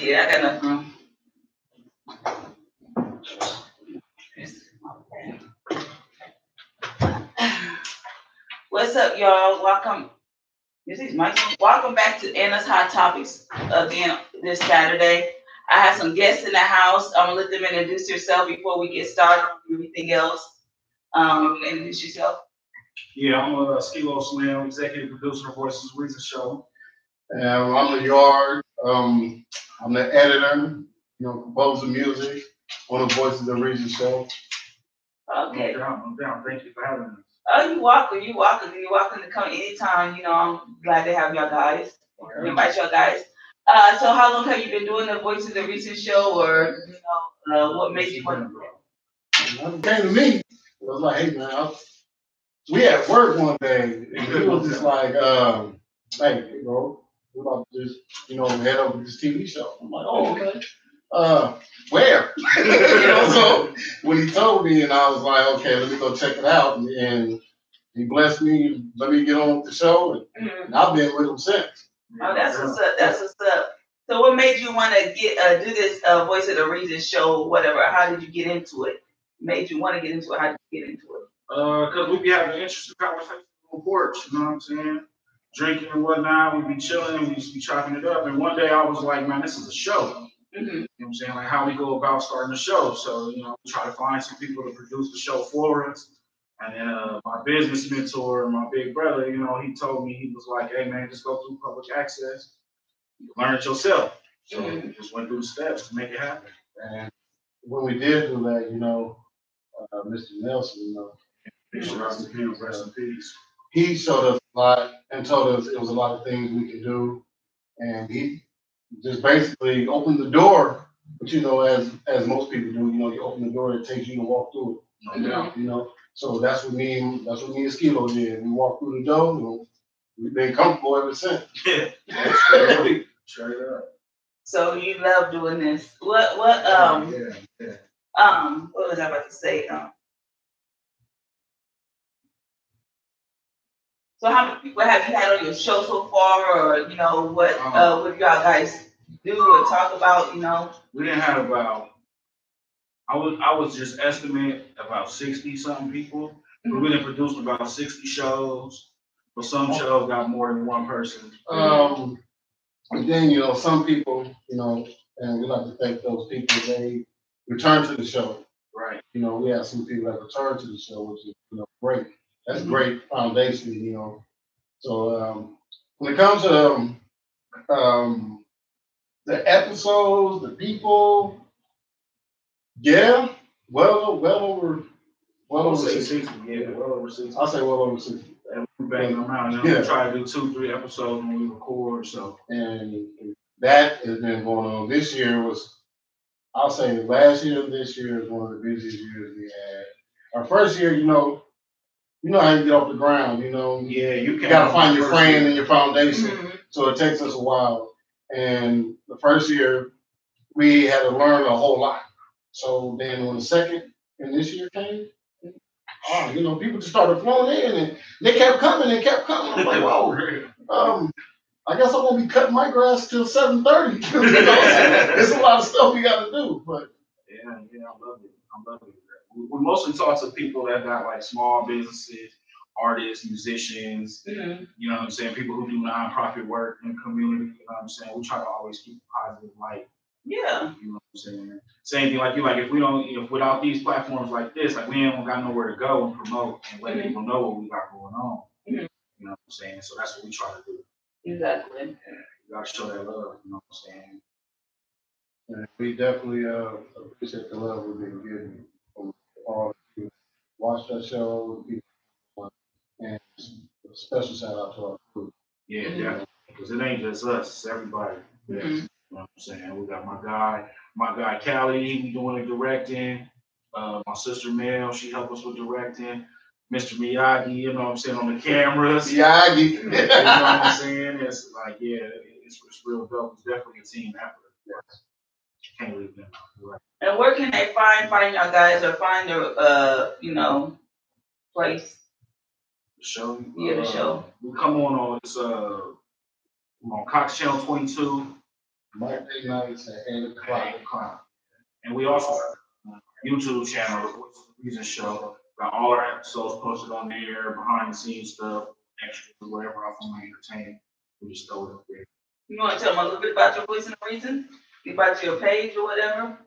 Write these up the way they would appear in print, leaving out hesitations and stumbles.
Yeah, I got enough room. What's up, y'all? Welcome. This is Mike. Welcome back to Anna's Hot Topics again this Saturday. I have some guests in the house. I'm gonna let them introduce yourself before we get started on everything else. Introduce yourself. Yeah, I'm a Skilo Slim, executive producer of Voices of Reason show. And I'm a Yard. I'm the editor, compose the music on the Voices of Reason show. Okay. No doubt. Thank you for having us. Oh, you're welcome to come anytime. I'm glad to have y'all guys. We invite y'all guys. So how long have you been doing the Voices of Reason show, or what made you want to do it? It came to me. It was like, hey man, we at work one day, and he was just like, hey, bro, we're about to just, head over to this TV show. I'm like, oh, okay. Where? So when he told me, and I was like, okay, let me go check it out, and he blessed me, let me get on with the show, and I've been with him since. Oh, that's what's up. That's what's up. So what made you want to do this Voice of the Reason show, whatever? How did you get into it? Made you want to get into it? How did you get into it? Because we be having interesting conversations on the porch, you know what I'm saying? Drinking and whatnot, we be chilling, we just be chopping it up. And one day I was like, man, this is a show. You know what I'm saying? Like how we go about starting a show. So, we try to find some people to produce the show for us. And then my business mentor, my big brother, he told me, he was like, hey man, just go through public access. You can learn it yourself. So we just went through the steps to make it happen. And when we did do that, Mr. Nelson, Rest in peace. He showed us a lot and told us it was a lot of things we could do. And he just basically opened the door. But as most people do, you open the door, it takes you to walk through it. No doubt. So that's what me and Skilo did. We walked through the door, and we've been comfortable ever since. Yeah. Straight up. So you love doing this. What was I about to say? So how many people have you had on your show so far, or what y'all guys do or talk about? We didn't have about. I was just estimate about 60 something people. But we done produced about 60 shows. But some shows got more than one person. And then some people, and we like to thank those people. They return to the show. Right. We have some people that return to the show, which is great. That's great foundation, So when it comes to the episodes, the people, yeah, well over 60. Yeah, well over 60. I'll say well over 60. And we're banging them out. We try to do 2-3 episodes when we record. So and that has been going on. This year was, I'll say last year and this year is one of the busiest years we had. Our first year, you know how you get off the ground, Yeah, you got to find your frame and your foundation. So it takes us a while. And the first year, we had to learn a whole lot. So then when the second and this year came, people just started flowing in, and they kept coming and kept coming. I'm like, whoa. I guess I'm gonna be cutting my grass till 7:30. There's a lot of stuff we got to do, but yeah, I love it. We mostly talk to people that got like small businesses, artists, musicians. You know what I'm saying? People who do nonprofit work in the community. You know what I'm saying? We try to always keep a positive light. Yeah. You know what I'm saying? Same thing like you. Like if we don't, if without these platforms like this, like we ain't got nowhere to go and promote and let people know what we got going on. You know what I'm saying? So that's what we try to do. Exactly. Yeah, you gotta show that love. You know what I'm saying? And we definitely appreciate the love we've been getting from all of you. Watch that show, and a special shout out to our crew. Yeah, definitely. Because it ain't just us, it's everybody. You know what I'm saying? We got my guy Callie, he be doing the directing. My sister Mel, she helped us with directing. Mr. Miyagi, you know what I'm saying, on the cameras. Miyagi. You know what I'm saying? It's like, it's real dope. It's definitely a team effort. Can't leave them out. Right. And where can they find y'all guys, or find their place? The show? Yeah, the show. We come on it's on Cox Channel 22. Monday nights at 8 o'clock. And we also have a YouTube channel, The Voice of the Reason Show. Got all our episodes posted on there, behind the scenes stuff, extras, whatever else on entertainment. We just throw it up there. You want to tell them a little bit about your Voice and the Reason? About your page or whatever?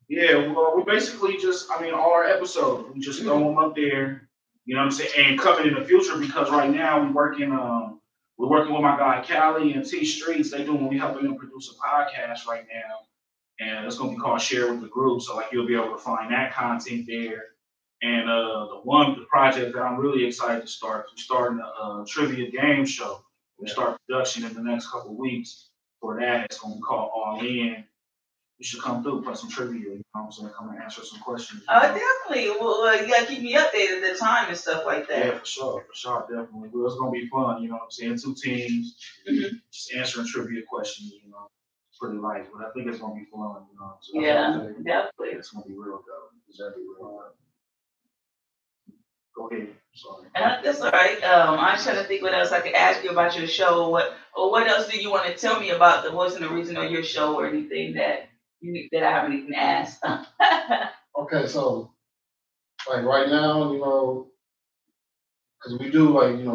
Yeah, well, we basically just, all our episodes, we just throw them up there. You know what I'm saying? And coming in the future, because right now we're working with my guy Callie and T Streets. We helping them produce a podcast right now. And it's gonna be called Share with the Group. So like you'll be able to find that content there. And the project that I'm really excited to start, we're starting a trivia game show. We start production in the next couple of weeks for that. It's gonna be called All In. You should come through, play some trivia, you know what I'm saying? Come and answer some questions. Definitely. Well, you gotta keep me updated the time and stuff like that. Yeah, for sure, definitely. Well, it's gonna be fun, you know what I'm saying? 2 teams, just answering trivia questions, pretty light, but I think it's gonna be fun, So definitely. It's gonna be real dope. It's gonna be real dope. Go ahead. Sorry. That's all right. I'm trying to think what else I could ask you about your show. What else do you want to tell me about the Voice and the Reason of your show, or anything that I haven't even asked? Okay, so like right now, because we do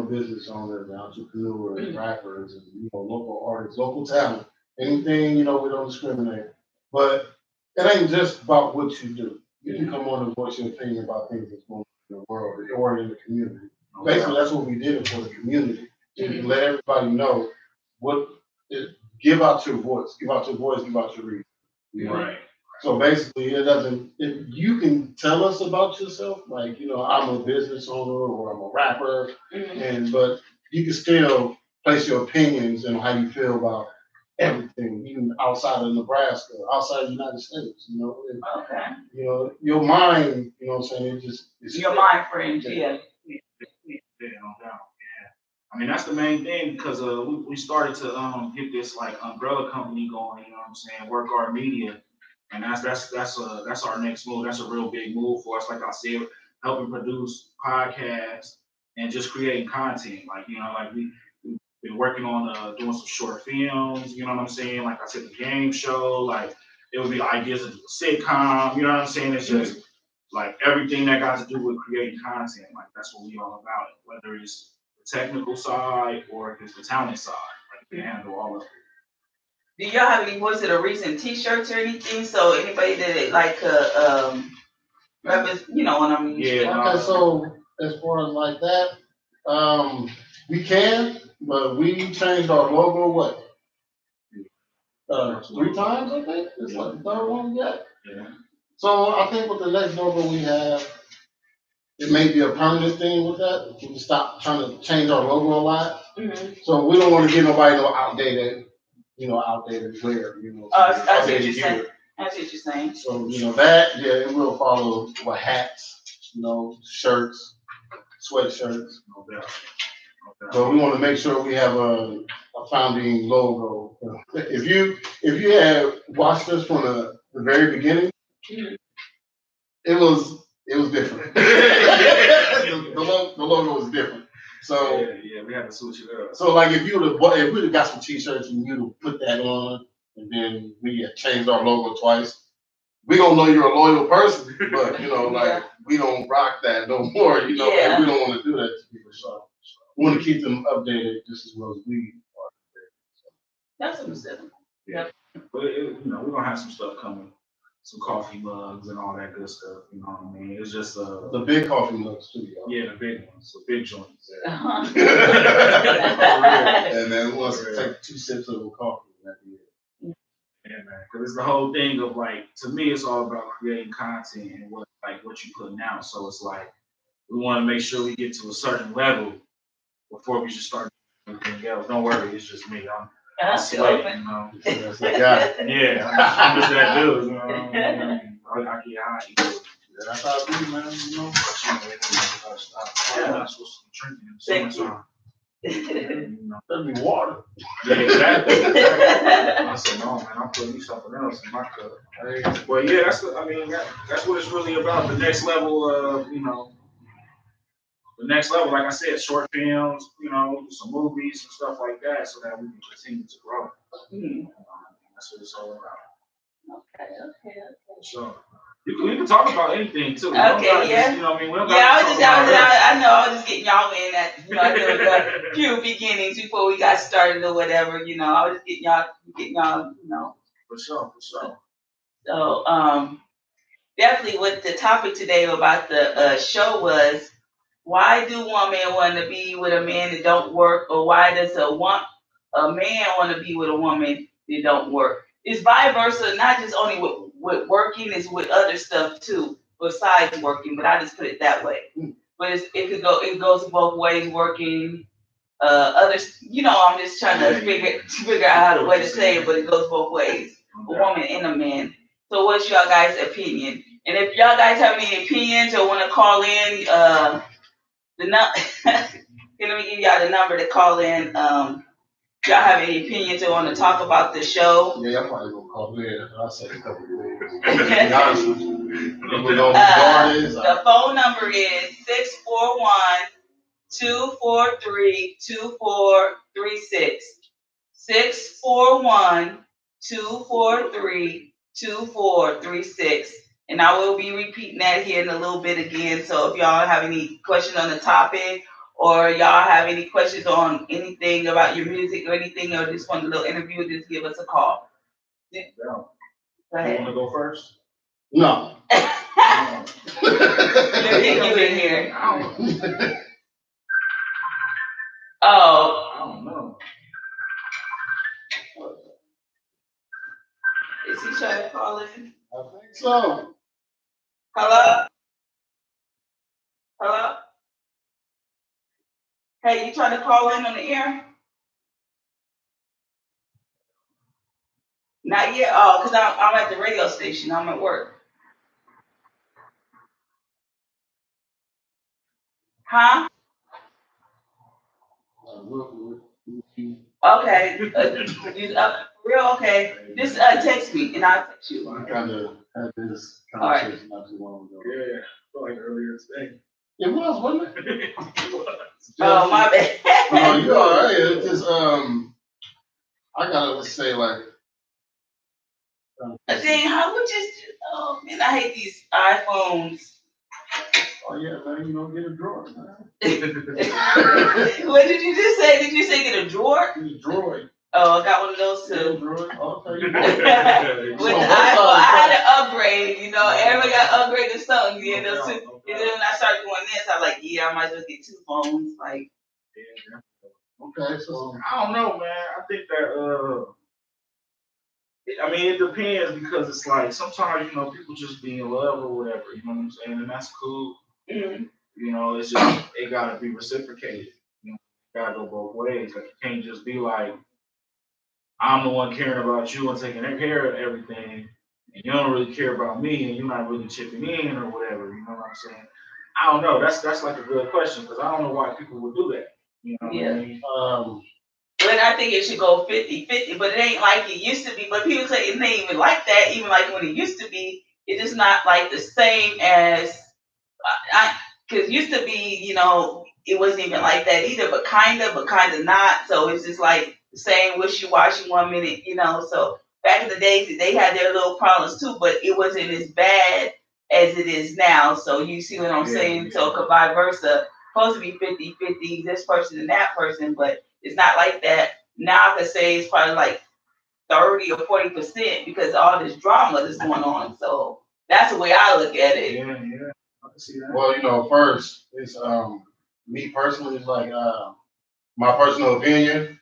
business owners and entrepreneurs and rappers and local artists, local talent, anything, we don't discriminate. But it ain't just about what you do. You can come on and voice your opinion about things that's going on in the world or in the community. Basically, that's what we did it for the community. So you can let everybody know give out your voice, give out your reason. Right. So basically, you can tell us about yourself, like, I'm a business owner or I'm a rapper, but you can still place your opinions and how you feel about everything, even outside of Nebraska, outside of the United States, Okay. Your mind, what I'm saying, it's your mind frame, yeah. Yeah, no doubt. Yeah. That's the main thing, because we started to get this like umbrella company going, you know what I'm saying, Work Art Media. And that's our next move. That's a real big move for us. Like I said, helping produce podcasts and just creating content. Like we've been working on doing some short films. You know what I'm saying? Like I said, the game show. Like it would be ideas of a sitcom. You know what I'm saying? It's just like everything that got to do with creating content. Like that's what we all about. Whether it's the technical side or if it's the talent side, like we handle all of it. Do y'all have any Voice of the Reason T-shirts or anything? So anybody that like you know what I mean? Yeah. Okay, so as far as like that, we can, but we changed our logo 3 times, I think. It's like the 3rd one yet. Yeah. So I think with the next logo we have, it may be a permanent thing with that. We can stop trying to change our logo a lot. So we don't want to give nobody no outdated wear, I see what you're saying. I see what you're saying. So, it will follow with hats, shirts, sweatshirts. No doubt. But we want to make sure we have a founding logo. If you had watched us from the very beginning, it was different. the logo was different. So yeah, we had to switch it up. So like if we'd have got some T-shirts and you'd have put that on, and then we had changed our logo twice, we gonna know you're a loyal person. But we don't rock that no more. And we don't want to do that to people. So we want to keep them updated just as well as we are. That's understandable. Yeah. But we're gonna have some stuff coming. Some coffee mugs and all that good stuff, you know what I mean? It's just the big coffee mugs too, y'all. Yeah, the big ones, the big joints. Uh-huh. And then once you take 2 sips of a coffee, that'd be it. Yeah, man, because it's the whole thing of like, to me, it's all about creating content and what you putting out. So it's like we want to make sure we get to a certain level before we just start doing anything else. Don't worry, it's just me. I'm sweating, That's the guy. Yeah, I'm just that dude, you know. I get hot. That's how I do, man. I'm not supposed to be drinking in the summertime. That'd be water. Yeah, exactly. I said, no, man, I'm putting me something else in my cup. Well, yeah, that's what it's really about. The next level of, the next level, like I said, short films, some movies and stuff like that, so that we can continue to grow. That's what it's all about. Okay. So we can talk about anything too. Okay, yeah. You know what I mean? I know, I was just getting y'all in at, the few beginnings before we got started or whatever, I was just getting y'all, For sure. So, definitely what the topic today about the show was, why do women want to be with a man that don't work, or why does a man want to be with a woman that don't work? It's vice versa, not just only with working, it's with other stuff too, besides working, but I just put it that way. But it goes both ways, working, others, I'm just trying to figure out how the way to say it, but it goes both ways, a woman and a man. So what's y'all guys' opinion? And if y'all guys have any opinions or want to call in, let me give y'all the number to call in. If y'all have any opinions or want to talk about the show. Yeah, I'm probably gonna call in. I'll say a couple of things. To be honest with you. The phone number is 641-243-2436. 641-243-2436. And I will be repeating that here in a little bit again. So if y'all have any questions on the topic, or y'all have any questions on anything about your music or anything, or just want a little interview, just give us a call. Yeah. Go ahead. You want to go first? No. You in here. I don't know. Is he trying to call in? I think so. Hello? Hey, you trying to call in on the air? Not yet. Oh, because I'm at the radio station. I'm at work. Huh? Okay. Real okay. Just text me and I'll text you. I kind of had this conversation not too long ago. Yeah, like earlier today. It was, wasn't it? It was. Oh, my bad. No, you're all right. It's just I gotta say like. How would you? Oh man, I hate these iPhones. Oh yeah, man, get a drawer, man. What did you just say? Did you say get a drawer? Get a drawer. Oh, I got one of those too. Okay. With the iPhone, I had to upgrade. Everybody got to upgrade to something. Yeah, those two. And then when I started doing this, I was like, I might as well get two phones. Like. Okay, so I don't know, man. I think that it depends, because it's like sometimes people just be in love or whatever. You know what I'm saying, and that's cool. Mm-hmm. It's just it gotta be reciprocated. It gotta go both ways. Like, you can't just be like, I'm the one caring about you and taking care of everything, and you don't really care about me, and you're not really chipping in or whatever. You know what I'm saying? I don't know. That's like a good question, because I don't know why people would do that. You know what I mean? But I think it should go 50-50, but it ain't like it used to be. But people say it ain't even like that. Even like when it used to be, it is not like the same as because it used to be, it wasn't even like that either, but kind of not. So it's just like the same wishy-washy 1 minute, So back in the days, they had their little problems too, but it wasn't as bad as it is now. So you see what I'm saying? Yeah. So vice versa, supposed to be 50-50, this person and that person, but it's not like that. Now I could say it's probably like 30 or 40% because all this drama that's going on. So that's the way I look at it. Yeah. I can see that. Well, first, it's me personally, it's like my personal opinion.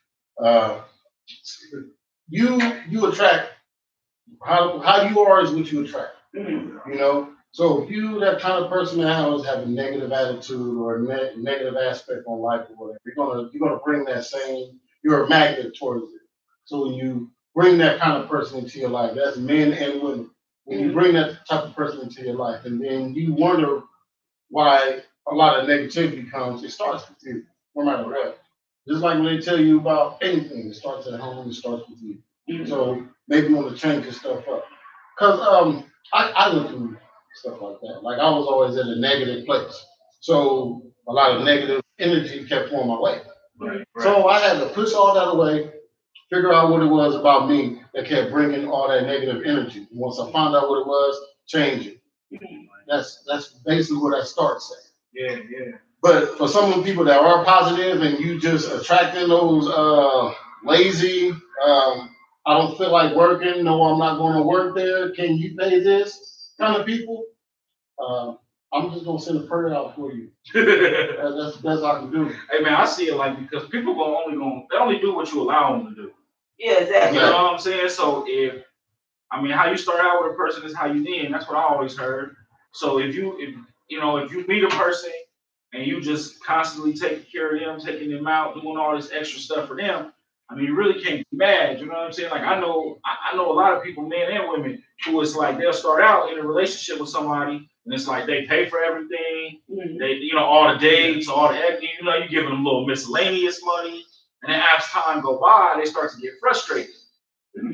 You attract how you are is what you attract. Mm-hmm. So if you that kind of person that have a negative attitude or a negative aspect on life or whatever, you're gonna bring that same. You're a magnet towards it. So when you bring that kind of person into your life, that's men and women. When you bring that type of person into your life, and then you wonder why a lot of negativity comes, it starts with you, no matter what. Just like when they tell you about anything, it starts at home, it starts with you. Mm-hmm. So maybe you want to change your stuff up. Because I went through stuff like that. Like I was always in a negative place. So a lot of negative energy kept flowing my way. Right. So I had to push all that away figure out what it was about me that kept bringing all that negative energy. Once I found out what it was, change it. That's basically what that starts at. Yeah, yeah. But for some of the people that are positive and you just attracting those lazy, I don't feel like working, no, I'm not going to work there, can you pay this kind of people, I'm just going to send a prayer out for you. That's the best I can do. Hey, man, I see it like because people they only do what you allow them to do. Yeah, exactly. You know what I'm saying? So how you start out with a person is how you end. That's what I always heard. So if you meet a person and you just constantly taking care of them, taking them out, doing all this extra stuff for them, I mean, you really can't be mad. You know what I'm saying? Like I know a lot of people, men and women, who it's like they'll start out in a relationship with somebody, and it's like they pay for everything, they all the dates, all the you giving them a little miscellaneous money, and then as time go by, they start to get frustrated.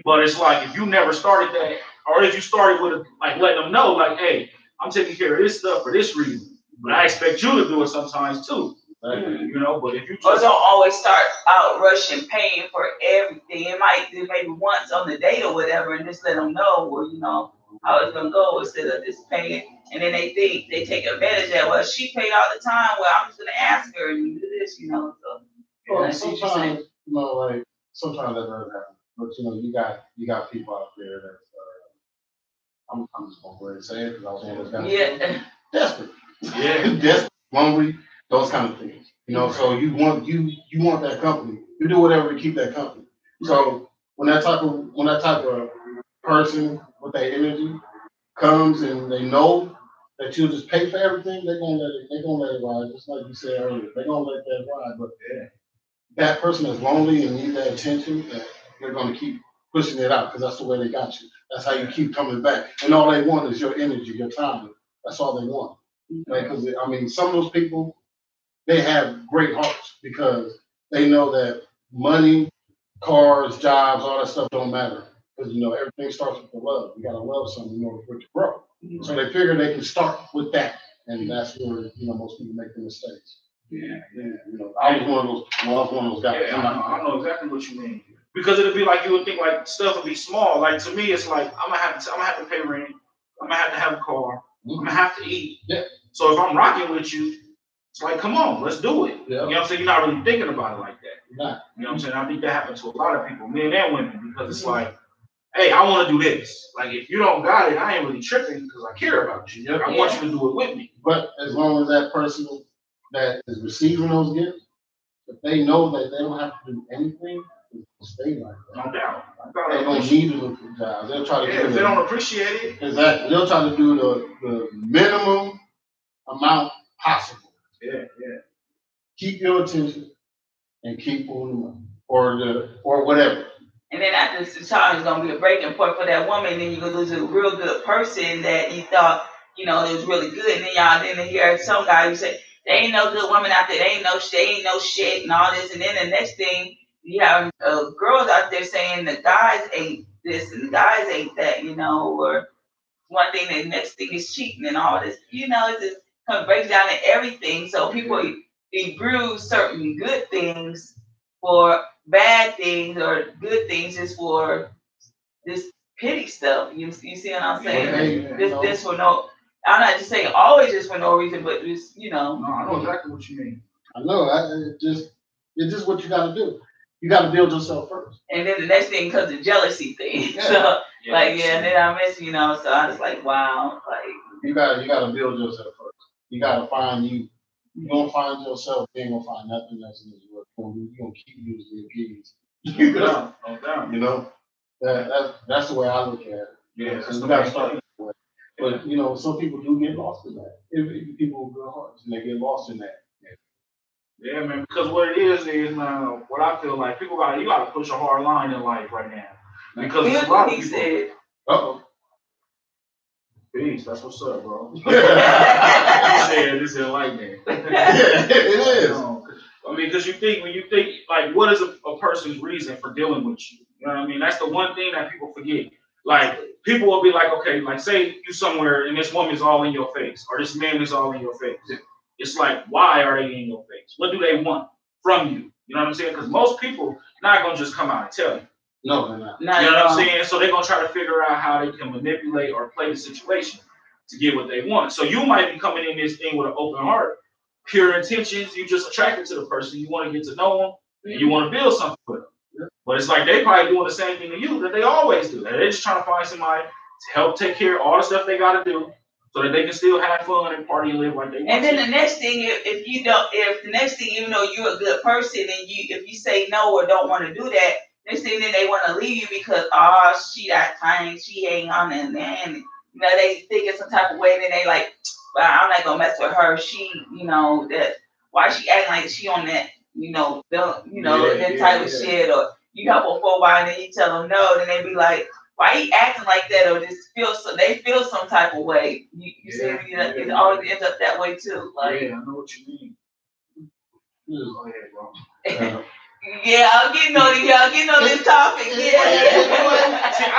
But it's like if you never started that, or if you started with like letting them know, like, hey, I'm taking care of this stuff for this reason, but I expect you to do it sometimes too. You know, but if you just don't always start out rushing, paying for everything. It might be maybe once on the date or whatever, and just let them know, well, how it's gonna go instead of just paying. And then they think they take advantage of that. Well, she paid all the time. Well, I'm just gonna ask her and do this, So well, sometimes, like sometimes that does happen. But you got people out there that I'm just gonna go ahead and say it because I was saying those guys desperate. Yeah, desperate, hungry. Those kind of things, So you want that company. You do whatever to keep that company. So when that type of person with that energy comes and they know that you'll just pay for everything, they're gonna let it ride. Just like you said earlier, they're gonna let that ride. But that person is lonely and need that attention. That they're gonna keep pushing it out because that's the way they got you. That's how you keep coming back. And all they want is your energy, your time. That's all they want. Right? Because some of those people, they have great hearts because they know that money, cars, jobs, all that stuff don't matter. Because everything starts with the love. You gotta love something in order for it to grow. So they figure they can start with that, and that's where most people make the mistakes. Yeah. I was one of those guys. Yeah, I know exactly what you mean. Because it'd be like you would think like stuff would be small. Like to me, it's like I'm gonna have to pay rent. I'm gonna have to have a car. I'm gonna have to eat. Yeah. So if I'm rocking with you, it's like, come on, let's do it. Yeah. You know what I'm saying? You're not really thinking about it like that. Nah. You know what I'm saying? I think that happens to a lot of people, men and women, because it's like, hey, I want to do this. Like, if you don't got it, I ain't really tripping because I care about you. Like, I want you to do it with me. But as long as that person that is receiving those gifts, if they know that they don't have to do anything, they'll stay like that. No doubt. They don't need to look for jobs. They'll try to do if they don't appreciate it. Exactly. They'll try to do the minimum amount possible. Yeah. Keep your attention and keep moving on, or whatever. And then after some time, it's gonna be a breaking point for that woman. And then you're gonna lose a real good person that you thought it was really good. And then then hear some guy who say there ain't no good woman out there. They ain't no shit and all this. And then the next thing you have girls out there saying the guys ain't this and the guys ain't that. Or one thing. The next thing is cheating and all this. It just kind of breaks down to everything. So people bruise certain good things for bad things or good things just for this pity stuff. You see what I'm saying? This for no. I'm not just saying always just for no reason, but just No, I know exactly what you mean. I know. It's just what you got to do. You got to build yourself first. And then the next thing comes the jealousy thing. So and then I miss So I was like, wow, like you got to build yourself first. You got to find you. You don't find yourself, you ain't gonna find nothing else in this world. You're gonna keep using your keys. No doubt. That's the way I look at it. Yeah, so you gotta start that way. But some people do get lost in that. People with good hearts and they get lost in that. Yeah, man. Because what it is now, what I feel like you gotta push a hard line in life right now. Because there's a lot of people. Peace. That's what's up, bro. You said this is enlightening. It is. Because when you think, like, what is a person's reason for dealing with you? You know what I mean? That's the one thing that people forget. Like, people will be like, okay, like, say you somewhere and this woman is all in your face, or this man is all in your face. It's like, why are they in your face? What do they want from you? You know what I'm saying? Because most people not gonna just come out and tell you. No, they're not. You know what I'm saying? So they're gonna try to figure out how they can manipulate or play the situation to get what they want. So you might be coming in this thing with an open heart, pure intentions. You just attracted to the person. You want to get to know them, and you want to build something with them. Yeah. But it's like they probably doing the same thing to you that they always do. They're just trying to find somebody to help take care of all the stuff they got to do, so that they can still have fun and party and live like they want. And then the next thing, if the next thing, even though you're a good person, and if you say no or don't want to do that, next thing then they want to leave you because she that kind, she ain't on it, and they think it's some type of way, and then they like, well, I'm not gonna mess with her. She, that why she acting like she on that, that type of shit, or you help her for a while and then you tell them no, then they be like, why he acting like that, or they feel some type of way. You see, it always ends up that way too. Like, yeah, I know what you mean. Go ahead, bro. Yeah, I'm getting on this topic. Yeah. See, it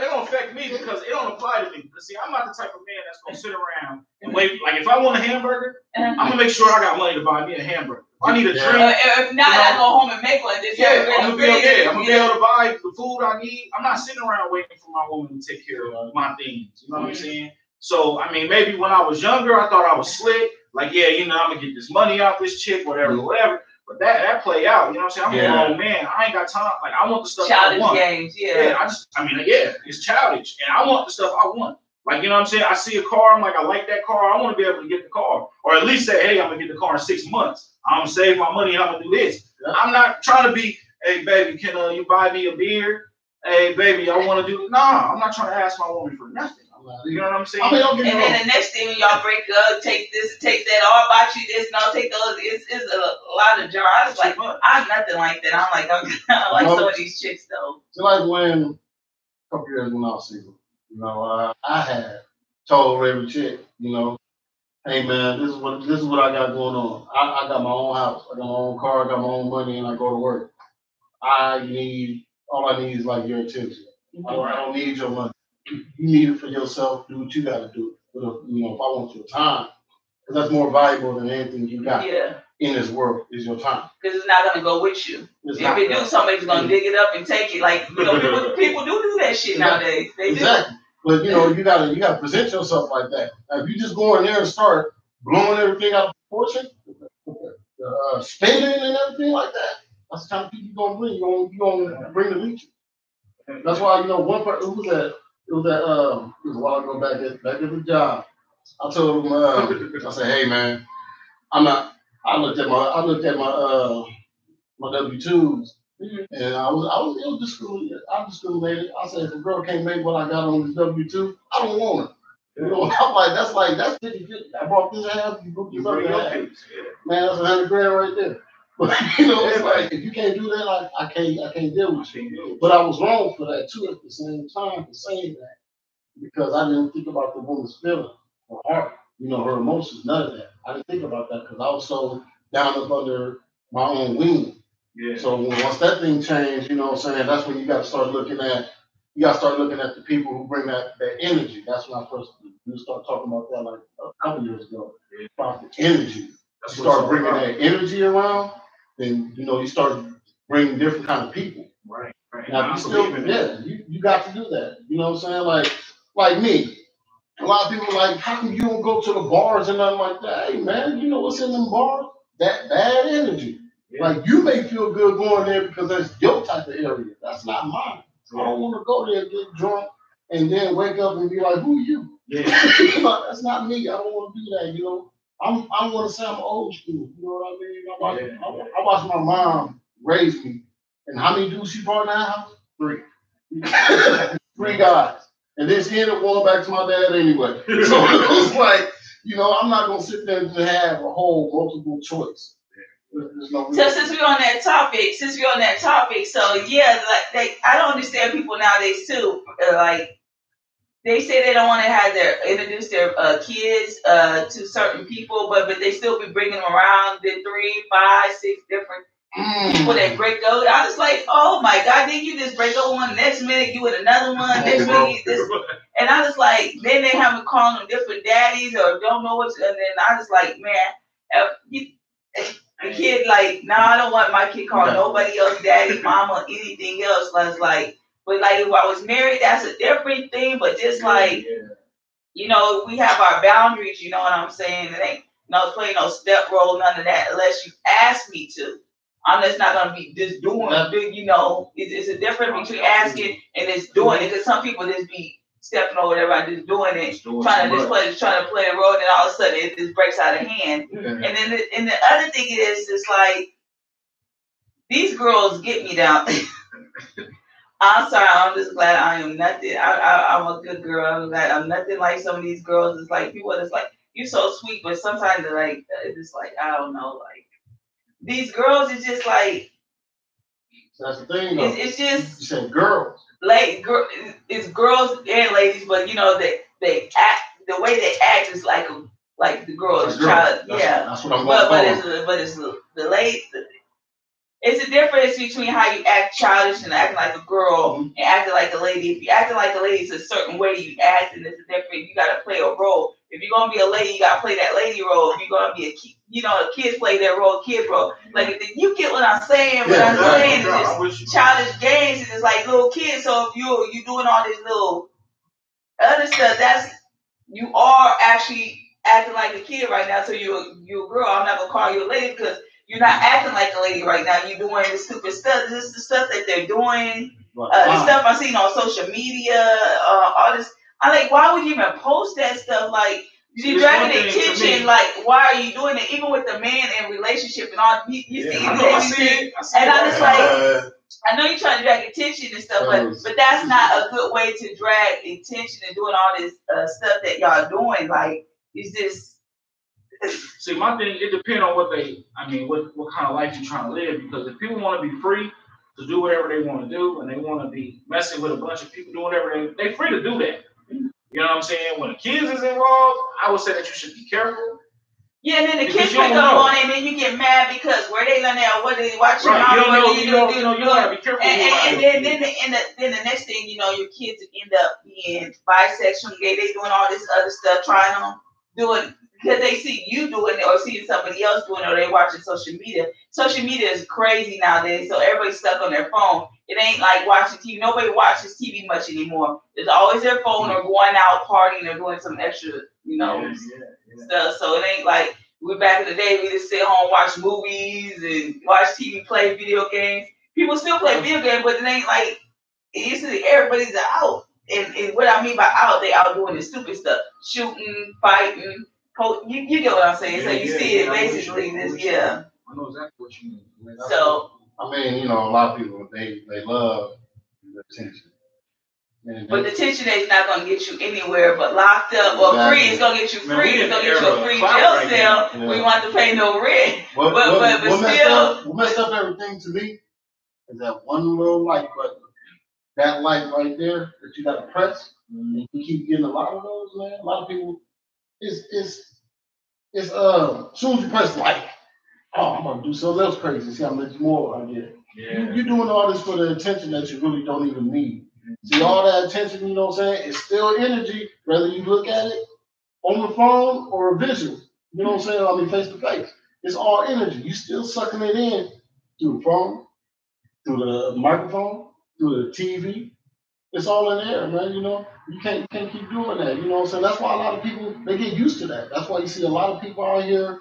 don't affect me because it don't apply to me. Because see, I'm not the type of man that's gonna sit around and wait. Like if I want a hamburger, I'm gonna make sure I got money to buy me a hamburger. If I need a drink. If not, I go home and make one. I'm gonna be able to buy the food I need. I'm not sitting around waiting for my woman to take care of my things. You know what I'm saying? So I mean, maybe when I was younger, I thought I was slick. Like, yeah, I'm gonna get this money out this chick, whatever. But that play out, you know what I'm saying? I'm a grown man. I ain't got time. Like, I want the stuff childish I want. Games, It's childish. And I want the stuff I want. Like, you know what I'm saying? I see a car, I'm like, I like that car. I want to be able to get the car. Or at least say, hey, I'm going to get the car in 6 months. I'm going to save my money and I'm going to do this. I'm not trying to be, hey, baby, can you buy me a beer? Hey, baby, I want to do, nah, I'm not trying to ask my woman for nothing. You know what I'm saying? And then the next thing when y'all break up, take this, take that, I bought you this, no, take those. It's a lot of jar. I was like, I'm nothing like that. I'm like, I'm like some of these chicks though. So like when a couple years when I was single, I had told every chick, hey man, this is what I got going on. I got my own house, I got my own car, I got my own money, and I go to work. All I need is like your attention. I don't need your money. You need it for yourself. Do what you got to do. But if I want your time, because that's more valuable than anything you got in this world is your time. Because it's not going to go with you. If it do, somebody's going to dig it up and take it. Like people do that shit nowadays. They do. But you gotta present yourself like that. Now, if you just go in there and start blowing everything out of proportion, spending and everything like that, that's the kind of people you're gonna bring. You're gonna bring the leech. That's why one part it was a while ago back at the job. I told him, I said, hey man, I looked at my W-2s, and I was discriminated. I said, if a girl can't make what I got on this W-2, I don't want her. I'm like, that's 50-50. I brought this half, you booked this other half. Man, that's $100 grand right there. But it's like if you can't do that, I can't deal with you. But I was wrong for that too at the same time for saying that because I didn't think about the woman's feeling, her heart, her emotions, none of that. I didn't think about that because I was so down up under my own wing. Yeah. So once that thing changed, that's when you got to start looking at. You got to start looking at the people who bring that energy. That's when I first started talking about that like a couple years ago about the energy. You start bringing that energy around. Then you start bringing different kind of people. Right. Now you got to do that. You know what I'm saying? Like me. A lot of people are like, how come you don't go to the bars and nothing like that? Hey man, you know what's in them bars? That bad energy. Yeah. Like you may feel good going there because that's your type of area. That's not mine. So I don't want to go there and get drunk and then wake up and be like, who are you? Yeah. That's not me. I don't want to do that. I want to say I'm old school. You know what I mean? I watched my mom raise me. And how many dudes she brought in that house? 3. 3 guys. And then she ended up going back to my dad anyway. So it was like, I'm not going to sit there and have a whole multiple choice. So since we're on that topic, so yeah, I don't understand people nowadays too. They say they don't want to introduce their kids to certain people, but they still be bringing them around the 3, 5, 6 different people that break up. I was like, oh my God, then you just break up one, next minute you with another one, next minute this, and I was like, then they have me calling them different daddies or don't know what, and then I was like, man, The kid, like, I don't want my kid called nobody else daddy, mama, anything else. But like, if I was married, that's a different thing. But just like, you know, we have our boundaries. You know what I'm saying? It ain't play no step role, none of that, unless you ask me to. I'm just not gonna be just doing it. You know, it's a difference between asking and just doing it. Because some people just be stepping over everybody, just doing it, trying to play a role, and then all of a sudden it just breaks out of hand. And then the other thing is, like, these girls get me down. I'm sorry, I'm just glad I am nothing. I'm a good girl. I'm glad I'm nothing like some of these girls. It's like people that's like, you're so sweet, but sometimes they're like, it's just like, I don't know, like these girls is just like. That's the thing, though. It's just. You said girls. Like it's girls and ladies, but you know they act, the way they act is like the girl's child. That's what I'm going but it's the lady. It's a difference between how you act childish and acting like a girl and acting like a lady. If you acting like a lady, it's a certain way you act, and it's a different. You gotta play a role. If you're gonna be a lady, you gotta play that lady role. If you're gonna be a kid, you know, the kids play their role, kid role. Like, you get what I'm saying? What I'm saying is just childish games, and it's like little kids. So if you doing all this little other stuff, that's you are actually acting like a kid right now. So you're a girl. I'm not gonna call you a lady because you're not acting like a lady right now. You're doing this stupid stuff. This is the stuff that they're doing. The stuff I'm seeing on social media, all this. I'm like, why would you even post that stuff? Like, you're dragging attention. Like, why are you doing it? Even with the man and relationship and all, you see it. And I'm just like, I know you're trying to drag attention and stuff, but that's not a good way to drag attention and doing all this stuff that y'all doing. Like, it's just. See, my thing, it depends on what kind of life you're trying to live. Because if people want to be free to do whatever they want to do, and they want to be messing with a bunch of people doing whatever they're free to do that. You know what I'm saying? When the kids is involved, I would say that you should be careful. Yeah, and then the kids pick up on it, and then you get mad because where they learn that, what they watching, right? You gotta be careful. And then the next thing you know, your kids end up being bisexual, gay. They doing all this other stuff, trying on doing. Because they see you doing it or seeing somebody else doing it, or they watching social media. Social media is crazy nowadays, so everybody's stuck on their phone. It ain't like watching TV. Nobody watches TV much anymore. It's always their phone or going out partying or doing some extra, stuff. So it ain't like we're back in the day. We just sit home, watch movies and watch TV, play video games. People still play video games, but it ain't like it used to be. Everybody's out. And what I mean by out, they out doing the stupid stuff. Shooting, fighting. You get what I'm saying? So you see it basically this, I know exactly what you mean. So I mean, a lot of people they love the attention. But the attention is not gonna get you anywhere but locked up or free. It's gonna get you free. It's gonna get you a free jail cell. We want to pay no rent. But still, what messed up everything to me is that one little like button. That light right there that you gotta press. And you keep getting a lot of those, man. A lot of people. It's as soon as you press like, I'm gonna do something else crazy. See how much more I get. Yeah. You're doing all this for the attention that you really don't even need. See, all that attention, you know what I'm saying? It's still energy, whether you look at it on the phone or a visual. You know what I'm saying? I mean, face to face. It's all energy. You still sucking it in through the phone, through the microphone, through the TV. It's all in there, man. You can't keep doing that. You know what I'm saying? That's why a lot of people, they get used to that. That's why you see a lot of people out here,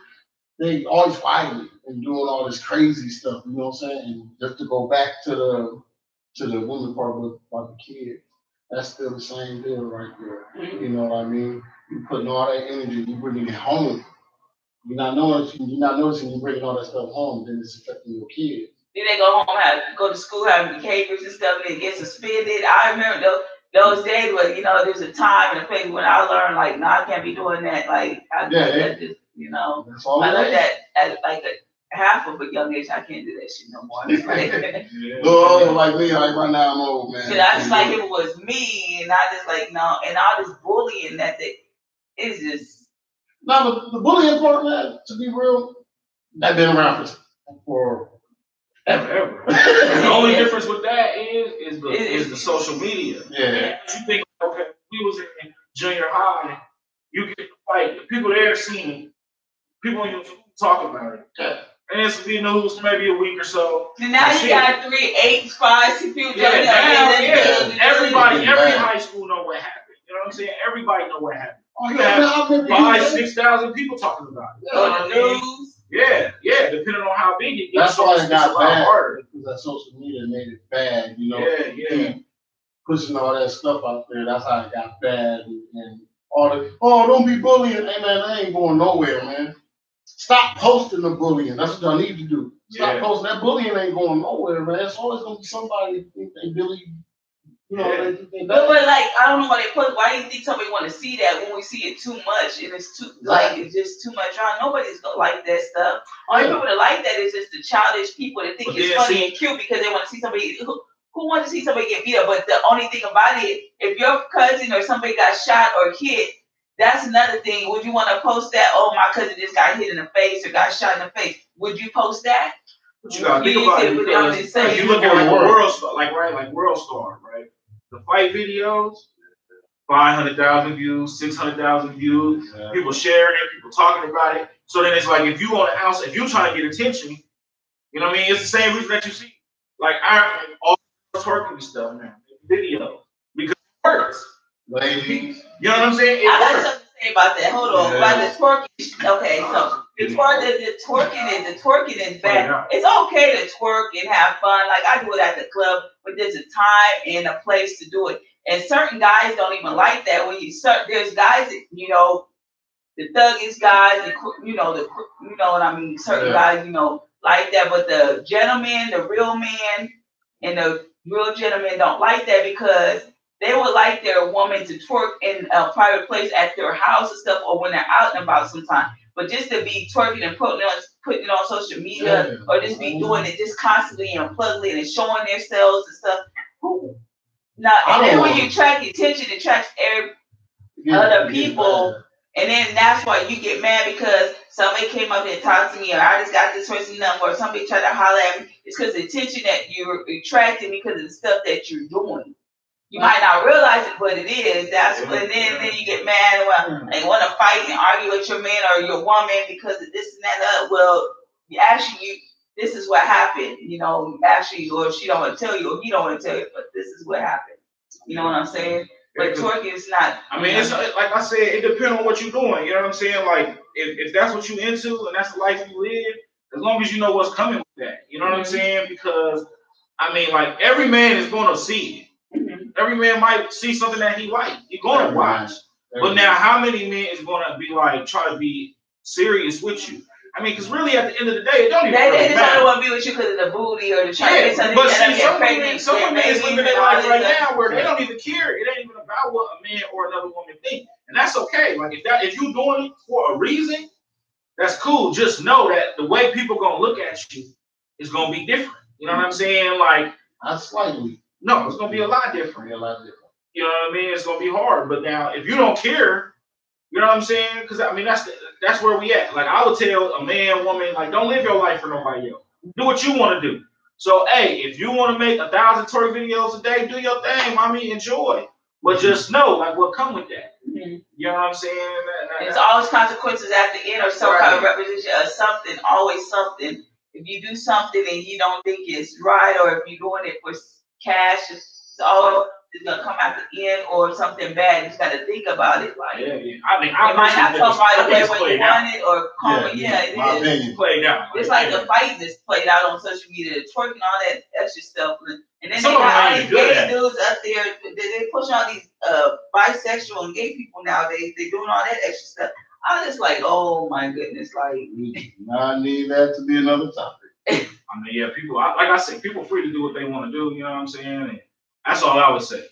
they always fighting and doing all this crazy stuff. You know what I'm saying? And just to go back to the women part about the kids, that's still the same deal right there. You know what I mean? You putting all that energy, you bringing it home. You're not noticing you bringing all that stuff home, then it's affecting your kids. Then they go home, go to school, having behaviors and stuff, and they get suspended. I remember those days where, there's a time and a place when I learned, like, no, I can't be doing that. Like, I learned that at like a half of a young age. I can't do that shit no more. Like me, like right now I'm old, man. But I just like if it was me, and I just like, no, and all this bullying it's just. No, the bullying part, man, to be real, that's been around for ever. The only difference with that is the social media. Yeah. You think, okay, we was in junior high, you get to fight, the people there seen it, people in your school talk about it. Yeah. And this will be news for maybe a week or so. And now you got 3, 8, 5, 6 people. Everybody, every high school know what happened. You know what I'm saying? Everybody know what happened. Oh, You have 5,000 to 6,000 people talking about it. On the news. Yeah, depending on how big it gets. That's why it got bad. Harder. Because that social media made it bad, you know. Yeah. Pushing all that stuff out there, that's how it got bad. And all the, don't be bullying. Hey, man, I ain't going nowhere, man. Stop posting the bullying. That's what y'all need to do. Stop posting. That bullying ain't going nowhere, man. It's always going to be somebody who think they bully. You know, but like, I don't know why they put. Why do you think somebody want to see that when we see it too much and it's too like it's just too much on? Nobody's gonna like that stuff. Only people that like that is just the childish people that think it's funny and cute because they want to see somebody who wants to see somebody get beat up. But the only thing about it, if your cousin or somebody got shot or hit, that's another thing. Would you want to post that? Oh, my cousin just got hit in the face or got shot in the face. Would you post that? But you gotta think about it because you look at like World Star, like World Star, right? The fight videos, 500,000 views, 600,000 views. Yeah. People sharing it, people talking about it. So then it's like if you on the house, if you trying to get attention, you know what I mean? It's the same reason that you see, like all twerking and stuff, man, videos because it works. Ladies, you know what I'm saying? I got something to say about that. Hold on, about the twerking. Okay, so the twerking is bad. It's okay to twerk and have fun. Like I do it at the club, but there's a time and a place to do it. And certain guys don't even like that. When there's guys that the thuggish guys, you know what I mean. Certain guys, like that, but the gentleman, the real man, and the real gentlemen don't like that because they would like their woman to twerk in a private place at their house and stuff, or when they're out and about sometime. But just to be twerking and putting it on social media, or just be doing it just constantly and plugging and showing themselves and stuff. And then when you attract attention, it attracts other people, and then that's why you get mad because somebody came up and talked to me, or I just got this person number, or somebody tried to holler at me. It's because the attention that you're attracting because of the stuff that you're doing. You might not realize it, but it is. That's what. And then you get mad. Well, they want to fight and argue with your man or your woman because of this and that. Well, actually, this is what happened. Actually, or she don't want to tell you, or he don't want to tell you, but this is what happened. You know what I'm saying? But twerking is not. I mean, it's like I said, it depends on what you're doing. You know what I'm saying? Like if that's what you into and that's the life you live, as long as you know what's coming with that. You know what I'm saying? Because I mean, like every man is going to see it. Every man might see something that he like. He's going to watch. But now, how many men is going to be like, try to be serious with you? I mean, because really, at the end of the day, it don't even they just matter. don't want to be with you because of the booty or the trying to get something. But see, some women is living their life right now where they don't even care. It ain't even about what a man or another woman think. And that's okay. Like, if you're doing it for a reason, that's cool. Just know that the way people going to look at you is going to be different. You know what I'm saying? Like, not slightly. No, it's gonna be a lot different. You know what I mean? It's gonna be hard. But now, if you don't care, you know what I'm saying? Because I mean, that's where we at. Like I would tell a man, woman, like don't live your life for nobody else. Do what you want to do. So, hey, if you want to make 1,000 twerk videos a day, do your thing, mommy. Enjoy. But just know, like, what come with that. You know what I'm saying? There's always consequences at the end, or some kind of repetition of something. Always something. If you do something and you don't think it's right, or if you're doing it for cash, it's all gonna come at the end, or something bad. You just gotta think about it. Like, I mean, it might not come right away when you want it, or come. It is. Played out. It's like the fight that's played out on social media, twerking, all that extra stuff, and then they got all these gay dudes out there. They push all these bisexual and gay people nowadays. They doing all that extra stuff. I was just like, oh my goodness, like. I need that to be another topic. I mean, yeah, people, like I said, people free to do what they want to do, you know what I'm saying? And that's all I would say.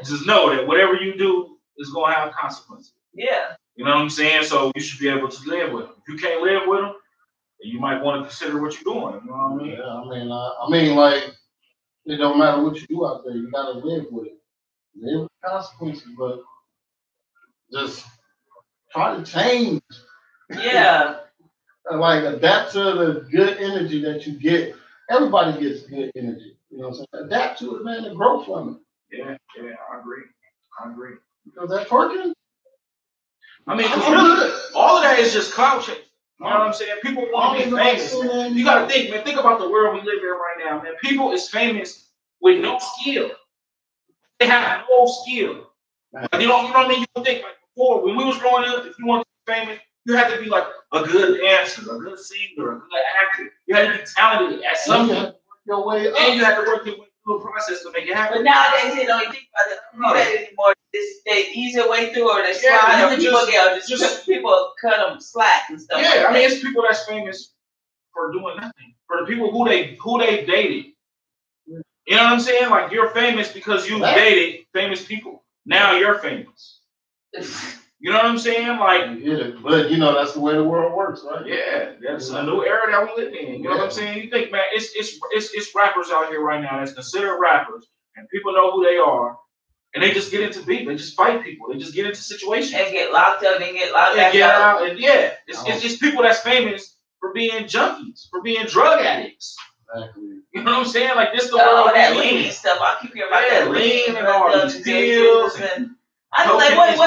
Just know that whatever you do is going to have consequences. Yeah. You know what I'm saying? So you should be able to live with them. If you can't live with them, then you might want to consider what you're doing. You know what I mean? Yeah, I mean, like, it don't matter what you do out there. You got to live with it. Live with consequences, but just try to change. Yeah. Like adapt to the good energy that you get. Everybody gets good energy. You know what I'm saying? Adapt to it, man, and grow from it. Yeah, I agree. Because that's working. I mean, because really, all of that is just clout chasing. You know what I'm saying? People want to be famous. Man. You got to think, man. Think about the world we live in right now, man. People is famous with no skill. They have no skill. Like, you know what I mean? You can think like before when we was growing up, if you want to be famous, you had to be like a good dancer, a good singer, a good actor. You had to be talented at something. Your way up. And you had to work your way through a process to make it happen. But nowadays they don't think about it. Don't do that anymore. They ease their way through, or they slide, or people cut them slack and stuff. Yeah, I mean it's people that's famous for doing nothing. For the people who they dated. You know what I'm saying? Like you're famous because you dated famous people. Now you're famous. You know what I'm saying? Like, yeah, but you know that's the way the world works, right? Yeah, that's a new era that we live in. You know what I'm saying? You think, man, it's rappers out here right now that's considered rappers, and people know who they are, and they just get into beef. They just fight people. They just get into situations and get locked up and get locked back out. And it's just people that's famous for being junkies, for being drug addicts. Exactly. You know what I'm saying? Like this the world that lean stuff. I keep hearing about that lean and all these pills. I was like, what's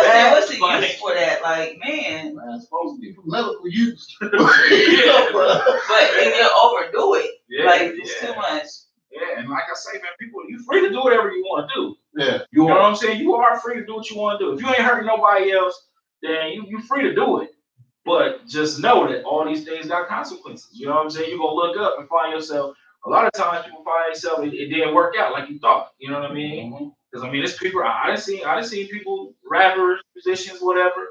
the use for that? Like, man, it's supposed to be for medical use. But if you overdo it, like it's too much. Yeah, and like I say, man, people, you free to do whatever you want to do. Yeah, you know what I'm saying? You are free to do what you want to do. If you ain't hurting nobody else, then you free to do it. But just know that all these things got consequences. You know what I'm saying? You're gonna look up and find yourself. A lot of times, people find themselves it didn't work out like you thought. You know what I mean? Because I mean, it's people. I done seen people, rappers, musicians, whatever,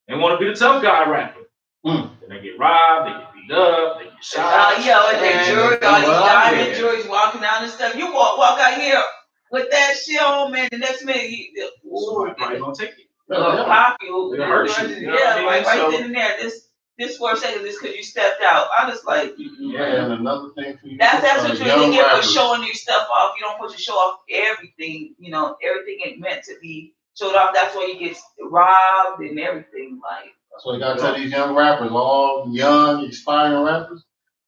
and want to be the tough guy rapper. And they get robbed, they get beat up, they get shot. And they jury, all these diamond juries walking down and stuff. You walk out here with that shit on, man. The next minute, probably gonna take it. Pop you. Right then and there. This for a second, just because you stepped out. I just like. And another thing for you. That's what you really get for showing your stuff off. You don't put your show off everything. You know, everything ain't meant to be showed off. That's why you get robbed and everything. Like. That's why you gotta tell these young rappers, all young, aspiring rappers,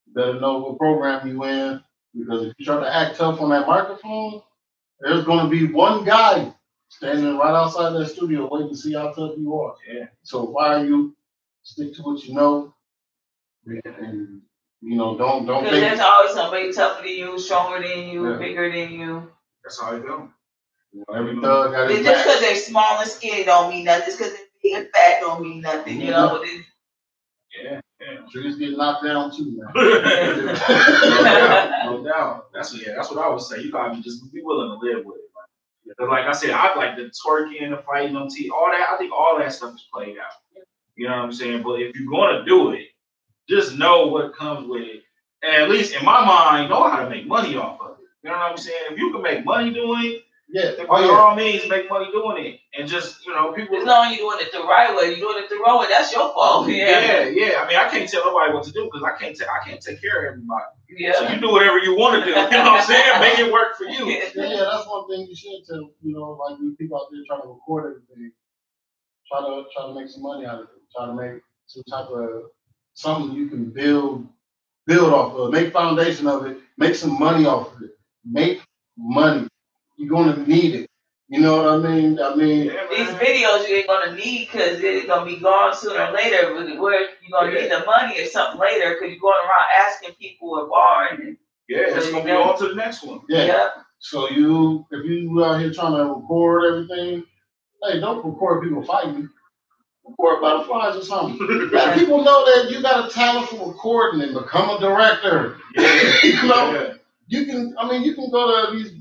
you better know what program you in. Because if you try to act tough on that microphone, there's gonna be one guy standing right outside that studio waiting to see how tough you are. Yeah. So why you stick to what you know, and you know, don't think. Because there's always somebody tougher than you, stronger than you, bigger than you. That's how it goes. You know, every thug got his just because they're small and skinny don't mean nothing. Just because they're big and fat don't mean nothing. You know. Yeah. Trees get knocked down too, man. No doubt. That's what I would say. You gotta just be willing to live with it. Because like I said, I like the twerking, the fighting on TV, all that. I think all that stuff is played out. You know what I'm saying? But if you're gonna do it, just know what comes with it. And at least in my mind, know how to make money off of it. You know what I'm saying? If you can make money doing it, by all means make money doing it. And just, you know, people. As long as you're doing it the right way, you're doing it the wrong way, that's your fault. Yeah. I mean, I can't tell nobody what to do because I can't take care of everybody. Yeah. So you do whatever you want to do. You know what I'm saying? Make it work for you. Yeah, that's one thing you should tell. You know, like these people out there trying to record everything, try to make some money out of it. Try to make some type of something you can build off of. Make foundation of it. Make some money off of it. Make money. You're gonna need it. You know what I mean? These videos you ain't gonna need because it's gonna be gone sooner or later. Where you're gonna need the money or something later because you're going around asking people or borrowing. It's gonna be on to the next one. Yeah. So if you out here trying to record everything, hey, don't record people fighting. Record butterflies or something. Let people know that you got a talent for recording and become a director. You know, you can go to these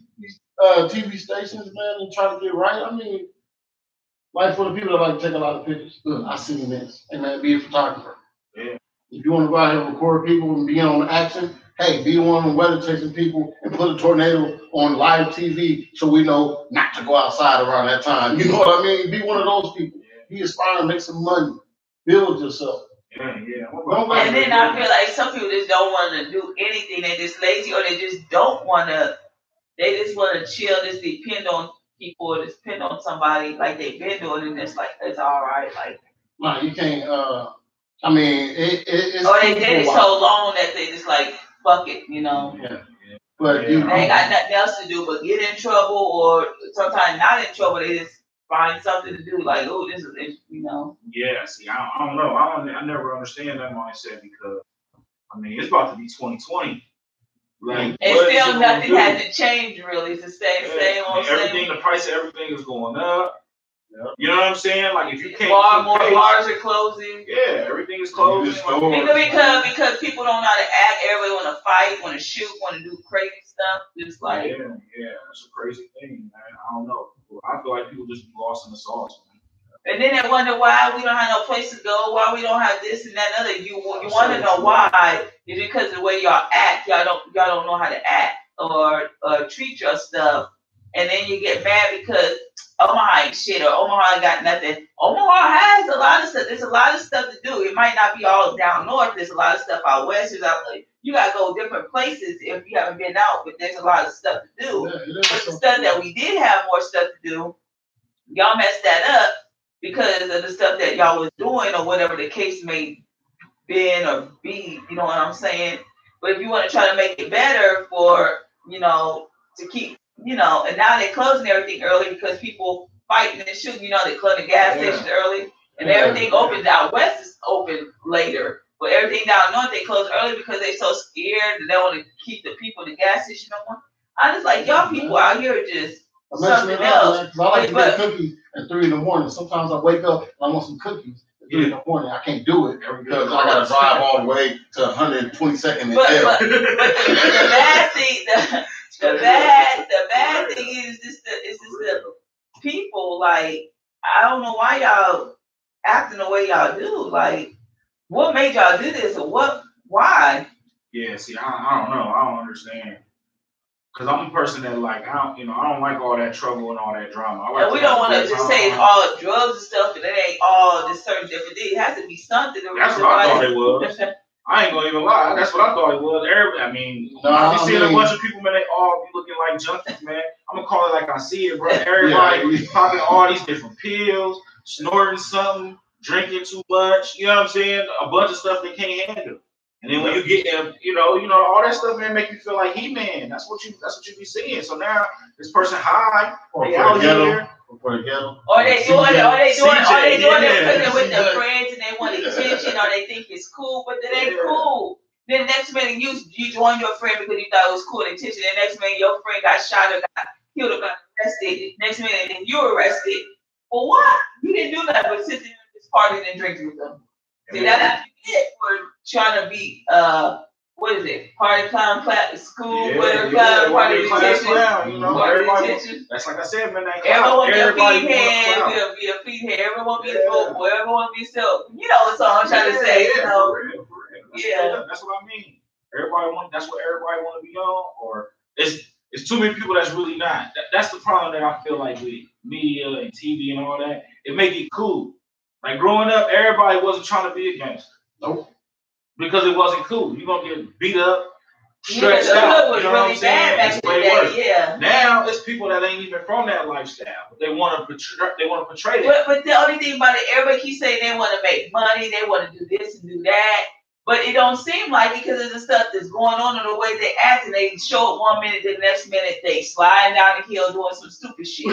TV stations, man, and try to get right. I mean, like for the people that like to take a lot of pictures, I seen this. Hey man, be a photographer. Yeah. If you want to go out here and record people and be on action, hey, be one of them weather chasing people and put a tornado on live TV so we know not to go outside around that time. You know what I mean? Be one of those people. Be aspiring, make some money, build yourself. Yeah. And then I feel like some people just don't want to do anything. They're just lazy, or they just don't want to. They just want to chill, just depend on people, or just depend on somebody like they've been doing, and it's like it's all right. Like, no, you can't. I mean, it's. Or they did it so long that they just like fuck it, you know. Yeah. But they ain't got nothing else to do but get in trouble, or sometimes not in trouble. They just find something to do. Like, oh, this is, you know. Yeah, see, I don't know. I never understand that mindset because, I mean, it's about to be 2020. Like, and still nothing hasn't changed really. It's the same old everything, the price of everything is going up. Yep. You know what I'm saying? Like, if you can't, more bars are closing. Yeah, everything is closing. Because people don't know how to act. Everybody want to fight, want to shoot, want to do crazy stuff. Just like that's a crazy thing, man. I don't know. I feel like people just be lost in the sauce, man. And then they wonder why we don't have no place to go, why we don't have this and that and other. You want to know why? It's because of the way y'all act. Y'all don't know how to act or treat your stuff, and then you get mad because Omaha ain't shit or Omaha ain't got nothing. Omaha has a lot of stuff. There's a lot of stuff to do. It might not be all down north. There's a lot of stuff out west. You gotta go different places if you haven't been out. But there's a lot of stuff to do. But the stuff that we did have more stuff to do, y'all messed that up. Because of the stuff that y'all was doing or whatever the case may been or be, you know what I'm saying? But if you want to try to make it better for, to keep, and now they're closing everything early because people fighting and shooting, they close the gas stations early and everything opens out west is open later. But everything down north, they close early because they're so scared that they want to keep the people in the gas station no more. I just like, y'all people out here just something else. I like to get cookies at 3 in the morning. Sometimes I wake up and I want some cookies at 3 in the morning. I can't do it because I gotta drive all the way to 122nd and But the bad thing, the bad thing is the people. Like, I don't know why y'all acting the way y'all do. Like, what made y'all do this or what? Why? Yeah, see, I don't know. I don't understand. Cause I'm a person that I don't like all that trouble and all that drama. And we don't want to just say it's all drugs and stuff, and it ain't all this certain different thing. It has to be something. That's what I thought it was. I ain't gonna even lie. That's what I thought it was. I mean, I be seeing a bunch of people, man. They all be looking like junkies, man. I'm gonna call it like I see it, bro. Everybody popping all these different pills, snorting something, drinking too much. You know what I'm saying? A bunch of stuff they can't handle. And then when you get them, all that stuff, man, make you feel like He-Man. That's what you be seeing. So now this person high, they out here, or they doing it with their friends and they want attention or they think it's cool, but it ain't cool. Then the next minute you join your friend because you thought it was cool and attention. The next minute your friend got shot or got killed or got arrested. Next minute then you're arrested. For what? You didn't do nothing but sit there and just party and drink with them. See, that's what you get for trying to be, what is it? Party clown, school, whatever clown, party attention. That's like I said, man. Everyone be a feed head, be a feed head. Everyone be a football. Everyone be self. You know what I'm trying to say. For real. That's what I mean. That's what everybody want to be on, or it's too many people that's really not. That's the problem that I feel like with media and TV and all that. It make it cool. Like growing up, everybody wasn't trying to be a gangster. Nope. Because it wasn't cool. You're gonna get beat up, stretched out. You know what I'm saying? It's way worse. Yeah. Now it's people that ain't even from that lifestyle, but they want to portray that. But the only thing about it, everybody keeps saying they want to make money, they want to do this and do that. But it don't seem like it because of the stuff that's going on and the way they act, and they show it 1 minute, the next minute they sliding down the hill doing some stupid shit.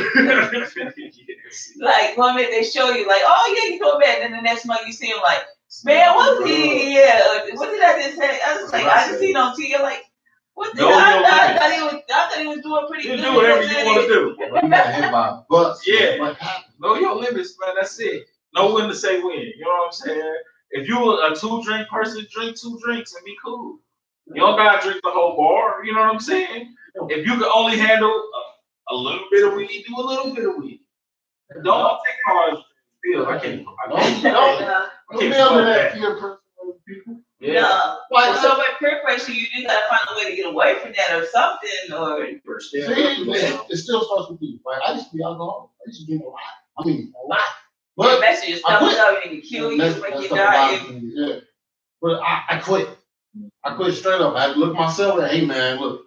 Like 1 minute they show you like, oh yeah, you doing bad, and then the next month you see him like, man, what did I just say? I was like, I just seen on TV like, what did I thought he was doing pretty good. Do whatever you want to do. You got hit by bus. Yeah. Know your limits, man. That's it. Know when to say when. You know what I'm saying? If you a 2-drink person, drink 2 drinks and be cool. You don't gotta drink the whole bar. You know what I'm saying? If you can only handle a little bit of weed, do a little bit of weed. Don't take all pills. I can't. Don't be under that peer pressure of people. Yeah. So with peer pressure, you just gotta find a way to get away from that or something, or. It still starts with you. Like I used to be alcoholic. I used to drink a lot. I mean, a lot. But mess your stomach up and kill you, make you die. Yeah. But I quit. I quit straight up. I had to look myself and hey man, look,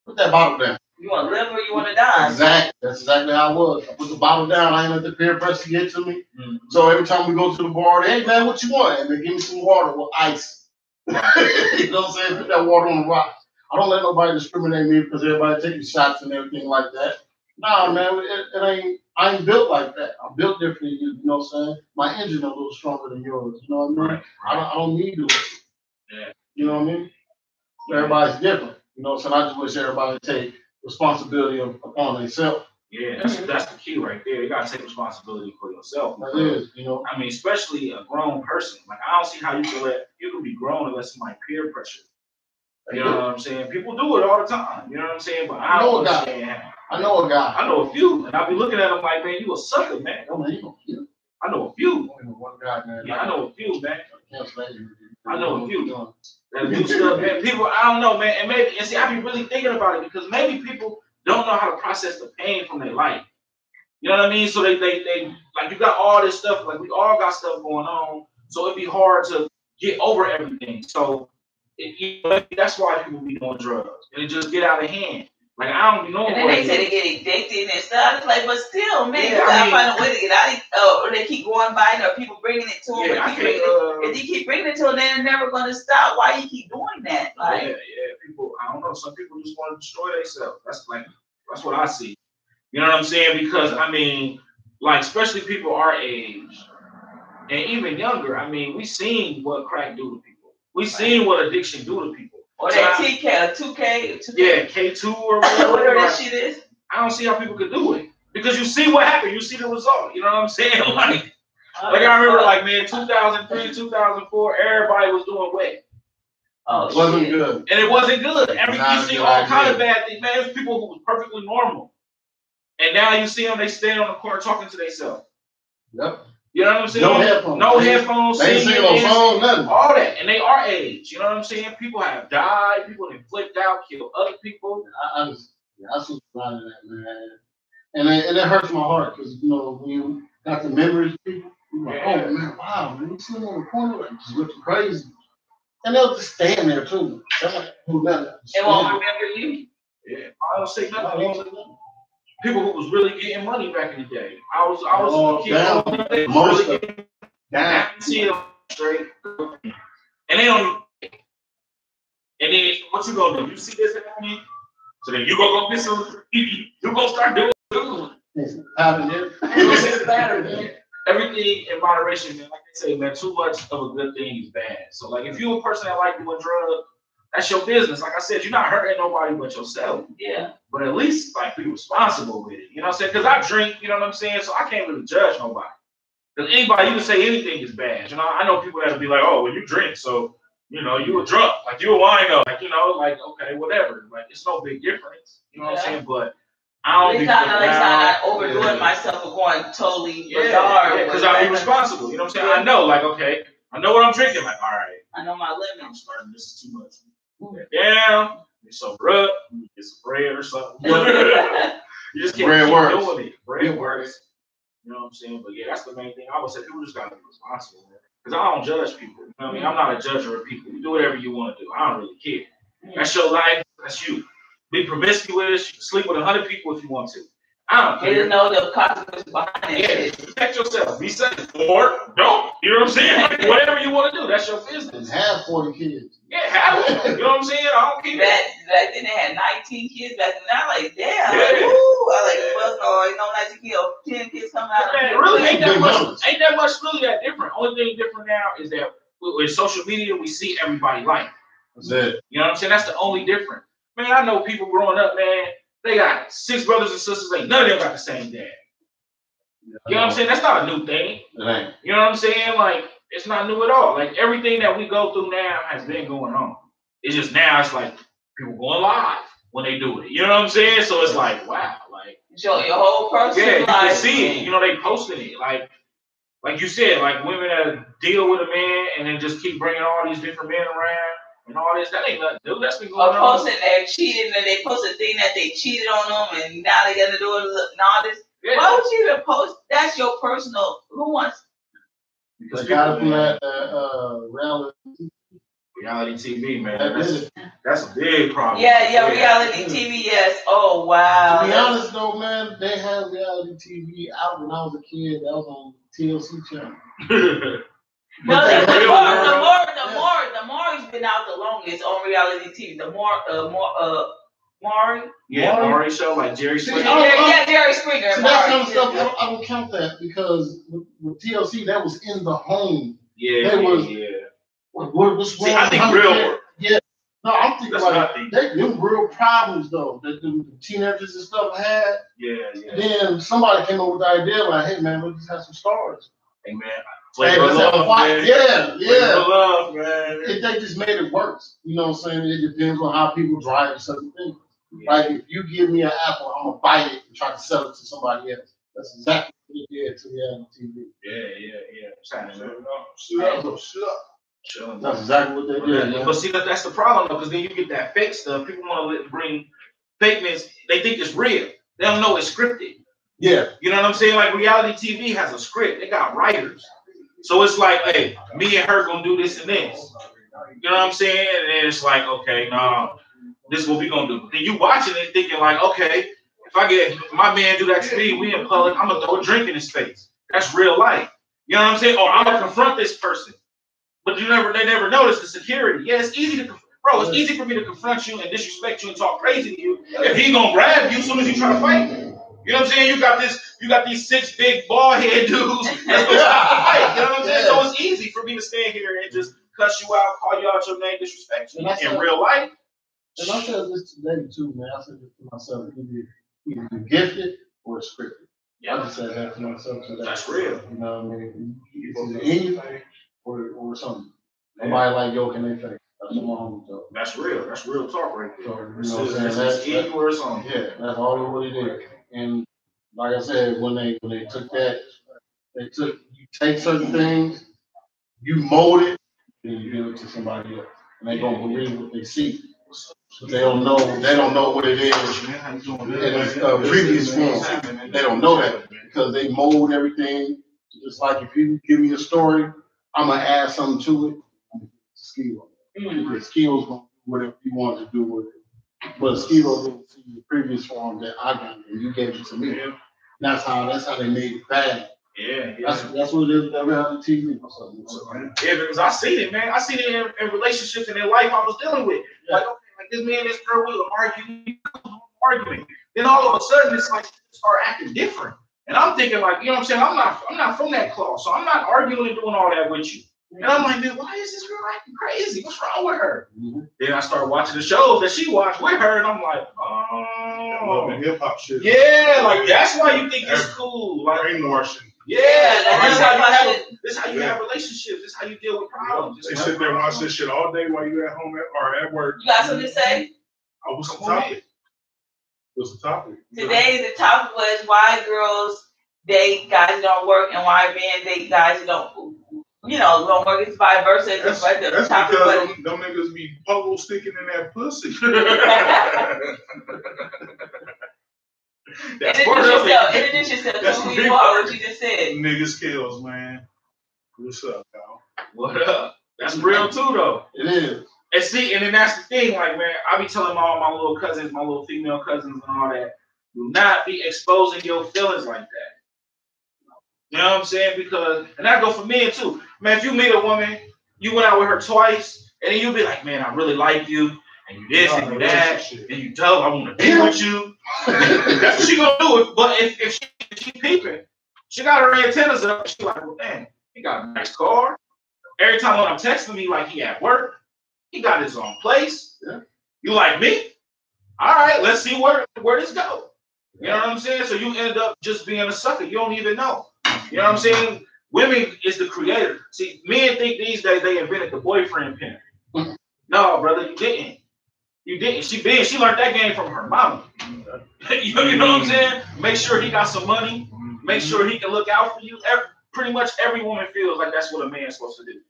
put that bottle down. You want to live or you want to die? Exactly. That's exactly how I was. I put the bottle down. I ain't let the peer pressure get to me. Mm-hmm. So every time we go to the bar, hey man, what you want? And they give me some water with ice. You know what I'm saying? Put that water on the rocks. I don't let nobody discriminate me because everybody taking shots and everything like that. Nah, man, it ain't. I ain't built like that. I'm built differently. You know what I'm saying? My engine a little stronger than yours. You know what I mean? Right. I don't need to. Yeah. You know what I mean? Everybody's different. You know what I'm saying? I just wish everybody take responsibility upon themselves. Yeah, that's the key right there. You gotta take responsibility for yourself. That is, you know. I mean, especially a grown person. Like I don't see how you can be grown unless somebody peer pressure. You know what I'm saying? People do it all the time. You know what I'm saying? But I don't understand how. I know a guy. I know a few, and I be looking at them like, man, you a sucker, man. Oh, man, you know a few. I know a few. One guy, man. Yeah, I know a few, man. I know a few. That do stuff, man. People, I don't know, man. And see, I be really thinking about it because maybe people don't know how to process the pain from their life. You know what I mean? So they like you got all this stuff, like we all got stuff going on. So it'd be hard to get over everything. So that's why people be doing drugs. And it just get out of hand. Like I don't be knowing. And then they say they get addicted and stuff. It's like, but still, man, you gotta find a way to get out of it. Or they keep going by it, or people bringing it to them. If you keep bringing it to them, they're never gonna stop. Why you keep doing that? Like, yeah, people. I don't know. Some people just want to destroy themselves. That's what I see. You know what I'm saying? Because I mean, like especially people our age and even younger. I mean, we seen what crack do to people. We seen what addiction do to people. Or that TK, 2K. Yeah, K2 or whatever that shit is. I don't see how people could do it because you see what happened. You see the result. You know what I'm saying? Like I remember, like man, 2003, 2004, everybody was doing wet. Oh, it wasn't good. And it wasn't good. You see all kind of bad things. Man, there's people who was perfectly normal. And now you see them, they stand on the corner talking to themselves. Yep. You know what I'm saying? No headphones. They ain't sing no song, nothing. All that. And they are age. You know what I'm saying? People have died. People have flipped out, killed other people. I see a lot of that, man. And it hurts my heart because, you know, when you got the memories of people, you're like, oh, man, wow, man, you see them on the corner, like, just looking crazy. And they'll just stand there, too. They're like, oh, nothing. They won't remember you. Yeah. I don't say nothing. People who was really getting money back in the day. I was a kid. I see them straight. And they don't. And then what you gonna do? You see this happening? So then you gonna go get some. You gonna start doing it. Everything in moderation, man. Like they say, man, too much of a good thing is bad. So like, if you're a person that like doing drugs, that's your business. Like I said, you're not hurting nobody but yourself. Yeah. But at least like be responsible with it. You know what I'm saying? Because I drink, you know what I'm saying? So I can't really judge nobody. Because anybody, you can say anything is bad. You know, I know people that'll be like, oh, well, you drink, so you know, you were drunk, like you were wino, like you know, like okay, whatever. Like it's no big difference. You know what I'm saying? But I don't be not overdoing myself or going totally bizarre. Yeah, because I be responsible. You know what I'm saying? I know, like, okay, I know what I'm drinking. Like, all right. I know my limit. I'm starting. This is too much. Down. Get sober up. Get some bread or something. You just can't keep doing it. Bread works. You know what I'm saying? But yeah, that's the main thing. I would say people just gotta be responsible, man. Because I don't judge people. You know what I mean? I'm not a judger of people. You do whatever you want to do. I don't really care. That's your life. That's you. Be promiscuous. You can sleep with 100 people if you want to. I don't care. You know the consequences behind it. Yeah, protect yourself. Be safe. Or don't. You know what I'm saying? Like, whatever you want to do, that's your business. Have 40 kids. Yeah, have them. You know what I'm saying? I don't care. Back then they had 19 kids. Back then, I'm like, damn. Yeah. Like, woo. I like, well, no, you know, 19 kids, 10 kids coming out. Man, really ain't that much really that different. Only thing different now is that with social media, we see everybody life. That's it. You know what I'm saying? That's the only difference. Man, I know people growing up, man, they got 6 brothers and sisters. Ain't none of them got the same dad. You know what I'm saying? That's not a new thing. It ain't. You know what I'm saying? Like, it's not new at all. Like, everything that we go through now has been going on. It's just now, it's like people going live when they do it. You know what I'm saying? So it's like, wow. Like, show your whole personal life. Yeah, you can see it. You know, they posting it. Like you said, like women that deal with a man and then just keep bringing all these different men around. And all this, that ain't nothing new. That's been going on. Or posting they're cheating and they post a thing that they cheated on them and now they got to do it and all this. Yeah. Why would you even post? That's your personal. Who wants? Because gotta be that reality TV, man. That's a big problem. Yeah, reality TV. Yes. Oh wow. To be honest though, man, they had reality TV out when I was a kid. That was on TLC channel. No, the more it's been out, the longest on reality TV. The more Maury. Yeah, Maury show, like Jerry Springer. Yeah, Jerry Springer. So that kind of stuff, I don't count that because with TLC, that was in the home. Yeah, What's wrong? See, I think real work. Yeah. No, I'm thinking that's them real problems though that the teenagers and stuff had. Yeah. Then somebody came up with the idea like, hey man, let's just have some stars. Hey man, yeah. Love, man. They just made it worse. You know what I'm saying? It depends on how people drive certain things. Yeah. Like if you give me an apple, I'm gonna bite it and try to sell it to somebody else. That's exactly what they did to reality TV. Yeah. Shut up. That's exactly what they did. But see, that's the problem though, because then you get that fake stuff. People want to bring fakeness. They think it's real. They don't know it's scripted. Yeah. You know what I'm saying? Like reality TV has a script. They got writers. So it's like, hey, me and her gonna do this and this. You know what I'm saying? And it's like, okay, nah, this is what we gonna do. Then you watching it thinking like, okay, if I get my man do that to me, we in public, I'm gonna throw a drink in his face. That's real life. You know what I'm saying? Or I'm gonna confront this person. But they never notice the security. Yeah, it's easy to it's easy for me to confront you and disrespect you and talk crazy to you if he gonna grab you as soon as you try to fight. You know what I'm saying? You got these 6 big bald head dudes that's gonna stop the fight. You know what I'm saying? So it's easy for me to stand here and just cuss you out, call you out your name, disrespect you in real life. And I said this today too, man. I said this to myself, either you're gifted or scripted. Yeah. I just said that to myself today. That's real. You know what I mean? It's either in you or something. Nobody like yo can they fake. That's my homie talk. That's real. That's real talk right there. So, you know what I'm saying? That's or something. Yeah, that's all it really did. And like I said, when they took that, you take certain things, you mold it, and you give it to somebody else, and they gonna believe what they see. So they don't know what it is in its previous form. They don't know that because they mold everything. Just like if you give me a story, I'm gonna add something to it. Skill. Because Skill's gonna do whatever you want to do with it. But Skill didn't see the previous form that I got and you gave it to me. That's how they made it bad. Yeah. That's what it is with reality TV. Yeah, because I seen it, man. I seen it in relationships and in life I was dealing with. Yeah. Like, okay, like this man, this girl, we were arguing. Then all of a sudden, it's like start acting different. And I'm thinking, like, you know what I'm saying? I'm not from that cloth, so I'm not arguing and doing all that with you. And I'm like, man, why is this girl acting crazy? What's wrong with her? Mm-hmm. Then I start watching the shows that she watched with her, and I'm like, oh, hip hop shit. Yeah, like that's why you think it's cool. Like brainwashing. Yeah, this how you have relationships. This how you deal with problems. They sit there and watch this shit all day while you at home or at work. You got something to say? What's the topic? What's the topic? Today the topic was why girls date guys who don't work and why men date guys who don't work. It's vice versa. That's because them niggas be pogo sticking in that pussy. Introduce yourself. That's who you are, what you just said. Niggas kills, man. What's up, pal? What up? That's real too, though. It is. And see, and then that's the thing, like, man, I be telling all my little cousins, my little female cousins and all that, do not be exposing your feelings like that. You know what I'm saying? Because, and that go for men too. Man, if you meet a woman, you went out with her twice, and then you be like, man, I really like you, and you this and you that, and you dope, I want to be with you. That's what she gonna do. But if she peeping, she got her antennas up, she like, well, man, he got a nice car. Every time when I'm texting me, like he at work, he got his own place. Yeah. You like me? All right, let's see where this go. You know what I'm saying? So you end up just being a sucker. You don't even know. You know what I'm saying? Women is the creator. See, men think these days they invented the boyfriend pin. No, brother, you didn't. You didn't. She learned that game from her mama. You know what I'm saying? Make sure he got some money. Make sure he can look out for you. Pretty much every woman feels like that's what a man's supposed to do.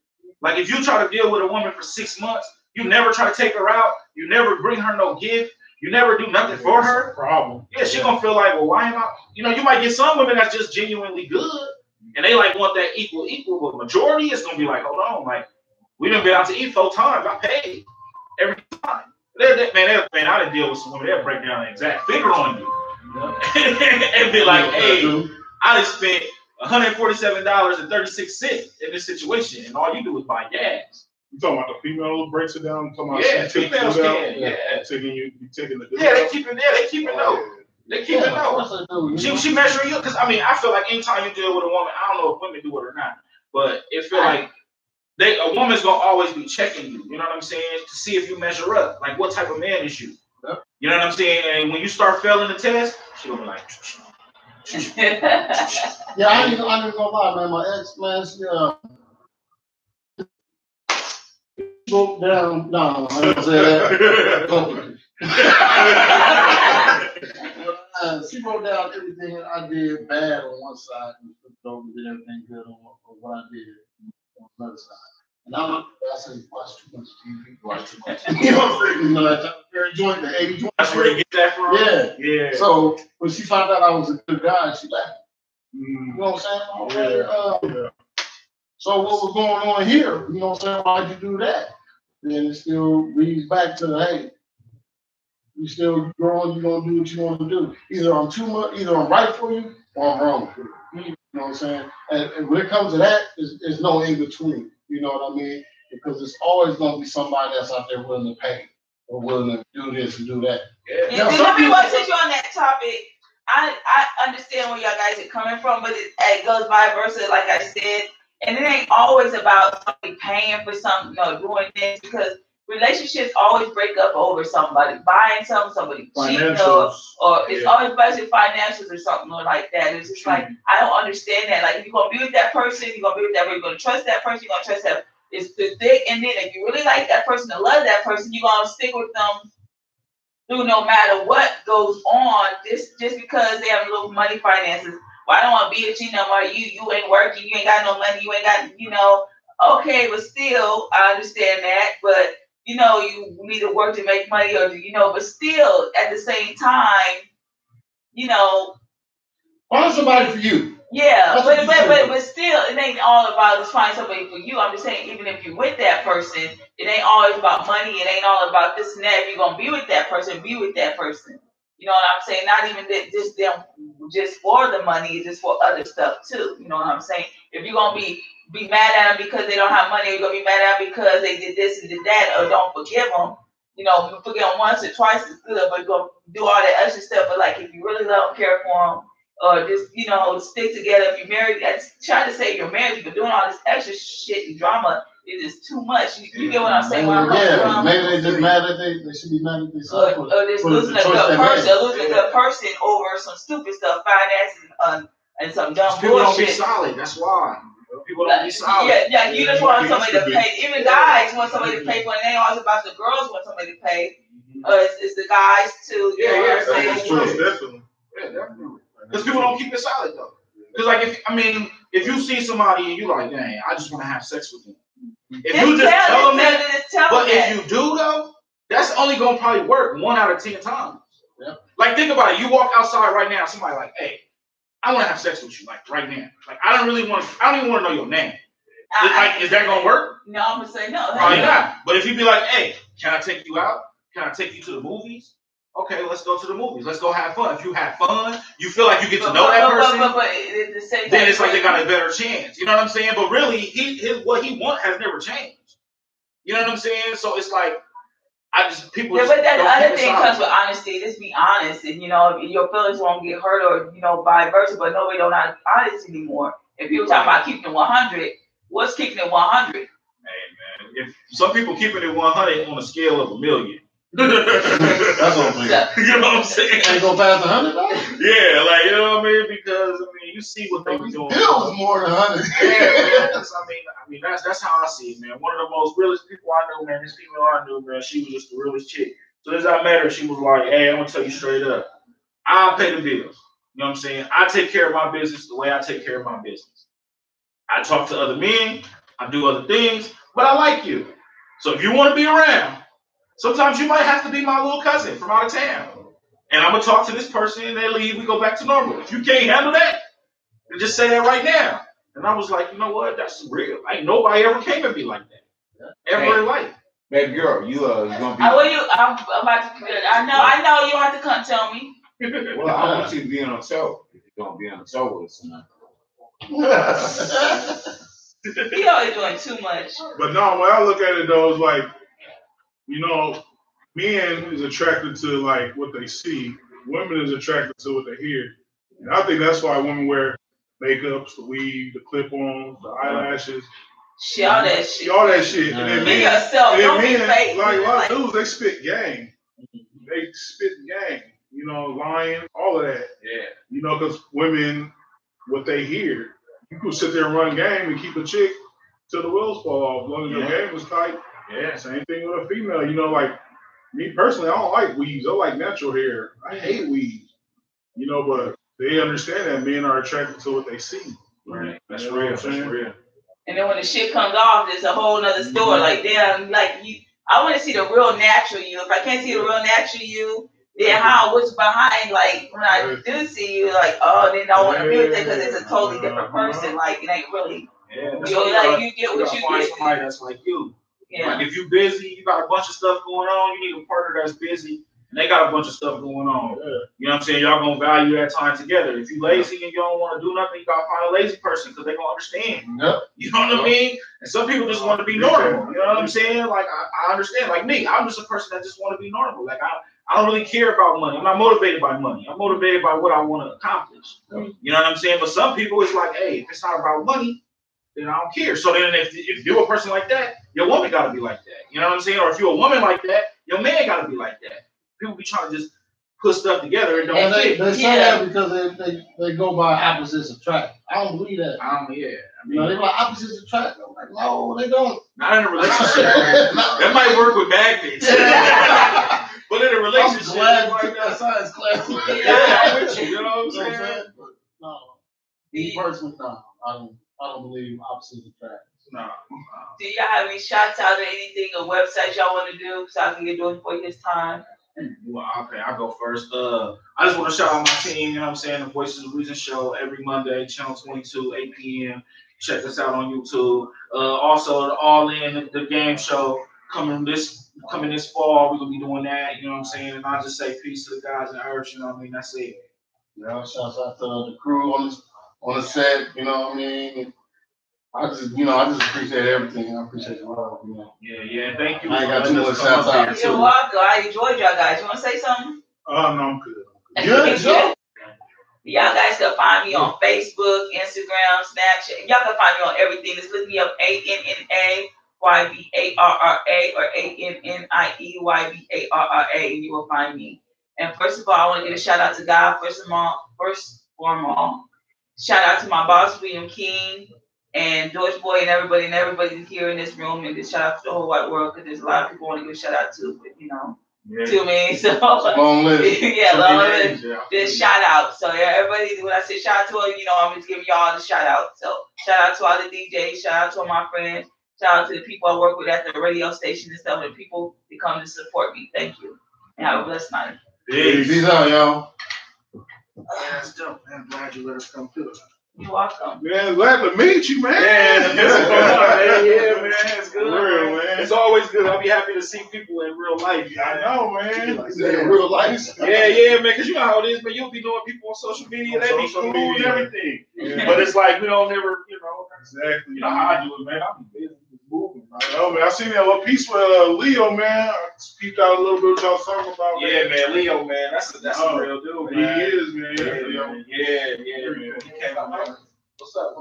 Like if you try to deal with a woman for 6 months, you never try to take her out. You never bring her no gift. You never do nothing for her. Problem. Yeah, she gonna feel like, well, why am I? You know, you might get some women that's just genuinely good, and they like want that equal. But majority is gonna be like, hold on, like we done been out to eat 4 times. I paid every time. Man, I done deal with some women. They'll break down an exact figure on you, and be like, hey, I done spent $147.36 in this situation, and all you do is buy gas. You talking about the female breaks it down? Talking about Yeah, females can. Yeah. Taking the. Yeah, they keep it. Yeah, they keep it low. They keep it low. Of course they do. She measuring you because I feel like anytime you deal with a woman, I don't know if women do it or not, but it feel like a woman's gonna always be checking you. You know what I'm saying? To see if you measure up. Like what type of man is you? Yep. You know what I'm saying? And when you start failing the test, she gonna be like. Yeah, I ain't gonna lie, man. My ex, man, she broke down. No, I didn't say that. She wrote down everything I did bad on one side and flipped over and did everything good on what I did on the other side. And I said, watch too much TV, watch too much. You know what I'm saying? That very joint, the 80 joint. That's where you get that from? Yeah. So when she found out I was a good guy, she left. You know what I'm saying? So what was going on here? You know what I'm saying? Why'd you do that? Then it still leads back to hey, you still growing, you're gonna do what you want to do. Either I'm right for you or I'm wrong for you. You know what I'm saying? And when it comes to that, there's no in between. You know what I mean? Because there's always gonna be somebody that's out there willing to pay or willing to do this and do that. Yeah. Let me since you're on that topic. I understand where y'all guys are coming from, but it goes vice versa, like I said. And it ain't always about somebody paying for something or doing things because relationships always break up over somebody buying something, somebody cheating, or it's always basically financials or something or like that. It's just like I don't understand that. Like if you're gonna be with that person, you're gonna be with that person, you're gonna trust that person, you're gonna trust that it's thick, and then if you really like that person and love that person, you're gonna stick with them through no matter what goes on, just because they have little money finances. Well, I don't want to be with you no more. You ain't working, you ain't got no money, you ain't got, okay, but still, I understand that, but, you need to work to make money or, but still, at the same time, find somebody for you. Yeah, but still, it ain't all about just finding somebody for you. I'm just saying, even if you're with that person, it ain't always about money. It ain't all about this and that. If you're gonna be with that person, be with that person. You know what I'm saying? Not even just them, just for the money, just for other stuff too. You know what I'm saying? If you're gonna be mad at them because they don't have money, you're gonna be mad at them because they did this and did that, or don't forgive them. Forgive them once or twice is good, but go do all that extra stuff. But like, if you really don't care for them. Or just, stick together. If you're married, try to say you're married, but doing all this extra shit and drama is just too much. You get what I'm saying? Maybe they just mad that they should be mad at themselves. Or just losing a good person over some stupid stuff, finances, and some dumb people bullshit. People don't be solid. That's why. People don't be solid. Yeah, you just want somebody to pay. Even guys want somebody to pay for it. It ain't always about the girls want somebody to pay. It's the guys too. That's true. Definitely. Yeah, definitely. Because people don't keep it solid though. Because if you see somebody and you like, dang, I just want to have sex with them. If you just tell them that, but if you do though, that's only gonna probably work 1 out of 10 times. Yeah. Like think about it. You walk outside right now, somebody like, hey, I want to have sex with you, like right now. Like I don't even want to know your name. Is that gonna work? No, I'm gonna say no. Probably not. But if you be like, hey, can I take you out? Can I take you to the movies? Okay, let's go to the movies. Let's go have fun. If you have fun, you feel like you get to know that person, then it's like they got a better chance. You know what I'm saying? But really, what he wants has never changed. You know what I'm saying? So it's like, people. Yeah, but that other thing comes with honesty. Just be honest, and your feelings won't get hurt, or vice versa. But nobody don't have honest anymore. If people talking about keeping it 100, what's keeping it 100? Hey man, if some people keeping it 100 on a scale of 1 million. That's what I'm saying. You know what I'm saying? Ain't go past 100. Yeah, like you know what I mean? Because you see what they be doing. Bills more than 100. Yeah, man. That's how I see it, man. One of the most realest people I know, man. This female I knew, man. She was just the realest chick. So as I met her, she was like, "Hey, I'm gonna tell you straight up. I'll pay the bills. You know what I'm saying? I take care of my business the way I take care of my business. I talk to other men. I do other things, but I like you. So if you want to be around." Sometimes you might have to be my little cousin from out of town. And I'm going to talk to this person and they leave, we go back to normal. If you can't handle that, then just say that right now. And I was like, you know what? That's real. Like nobody ever came at me like that. Ever in life. Baby girl, you going to be. I'm about to, I know you don't have to come tell me. Well, I want you to be on a show. If you're going to be on a show with us tonight. He always doing too much. But no, when I look at it though, it's like, men is attracted to like what they see. Women is attracted to what they hear. And I think that's why women wear makeups, the weave, the clip-ons, the eyelashes. All that shit. All that shit. And then Be men, yourself. Don't be men, fake. like a lot of dudes, they spit game. They spit game. Lying, all of that. Yeah. Because women, what they hear, you could sit there and run game and keep a chick till the wheels fall off. As long as your game is tight. Yeah. Same thing with a female. Like me personally, I don't like weaves. I like natural hair. I hate weaves. But they understand that men are attracted to what they see. Right. That's real. That's real. And then when the shit comes off, it's a whole nother story. Like, damn, I want to see the real natural you. If I can't see the real natural you, then what's behind? Like, when I do see you, like, then I want to be with it because it's a totally different person. Like, it ain't really. Yeah. You get what you find get. somebody that's like you. Yeah. Like if you're busy, you got a bunch of stuff going on, you need a partner that's busy, and they got a bunch of stuff going on. Yeah. You know what I'm saying? Y'all gonna value that time together. If you lazy and you don't want to do nothing, you gotta find a lazy person because they gonna understand. Yep. You know what I mean? And some people just want to be normal. You know what I'm saying? Like I understand. Like me, I'm just a person that just want to be normal. Like I don't really care about money. I'm not motivated by money. I'm motivated by what I want to accomplish. You know what I'm saying? But some people, it's like, hey, if it's not about money, then I don't care. So then if you're a person like that, your woman got to be like that. You know what I'm saying? Or if you're a woman like that, your man got to be like that. People be trying to just put stuff together and don't fit. They say that because they go by opposites attract. I don't believe that. They like opposites attract. I'm like, no, they don't. Not in a relationship. That might work with magnets. But in a relationship, I'm glad you took that science class. I'm with you. You know what I'm saying? But no, me personally, no. I don't believe opposites attract. No. Do y'all have any shots out or anything or websites y'all want to do so I can get doing for this time? Well, okay, I'll go first. I just want to shout out my team, you know what I'm saying? The Voices of Reason show every Monday, channel 22, 8 p.m. Check us out on YouTube. Also, the All In, the game show coming this fall. We're going to be doing that, you know what I'm saying? And I'll just say peace to the guys in Earth, you know what I mean? That's it. Shouts out to the crew on the set, you know what I mean? I just appreciate everything. I appreciate the love, Yeah, thank you. I ain't got too much shouts out. You're welcome. I enjoyed y'all guys. You want to say something? No, I'm good. Good, Joe. Y'all guys can find me on Facebook, Instagram, Snapchat. Y'all can find me on everything. Just look me up, ANNAYBARRA or ANNIEYBARRA, and you will find me. And first of all, I want to give a shout out to God. First of all, shout out to my boss, William King, and George Boy, and everybody here in this room, and just shout out to the whole wide world because there's a lot of people I want to give a shout out to, but too many. So long list. long list. Just shout out. So everybody, when I say shout out to them, I'm just giving y'all the shout out. So shout out to all the DJs, shout out to all my friends, shout out to the people I work with at the radio station and stuff, and the people that come to support me. Thank you. And have a blessed night. Peace out, y'all. That's dope, man. I'm glad you let us come through. You're welcome. Man, glad to meet you, man. Yeah, man. It's good. Real, man. It's always good. I'll be happy to see people in real life. I know, man. In real life. Yeah, man. Because you know how it is, man. You'll be knowing people on social media. They be cool and everything. Yeah. But it's like we don't never, Exactly. You know how I do it, man. I'll be busy moving. I know, man. I seen that little piece with Leo, man. I peeped out a little bit what y'all talking about. Yeah, man. Leo, man. That's a real dude, man. He is, man. Yeah, man. Yeah. He came out, man. What's up?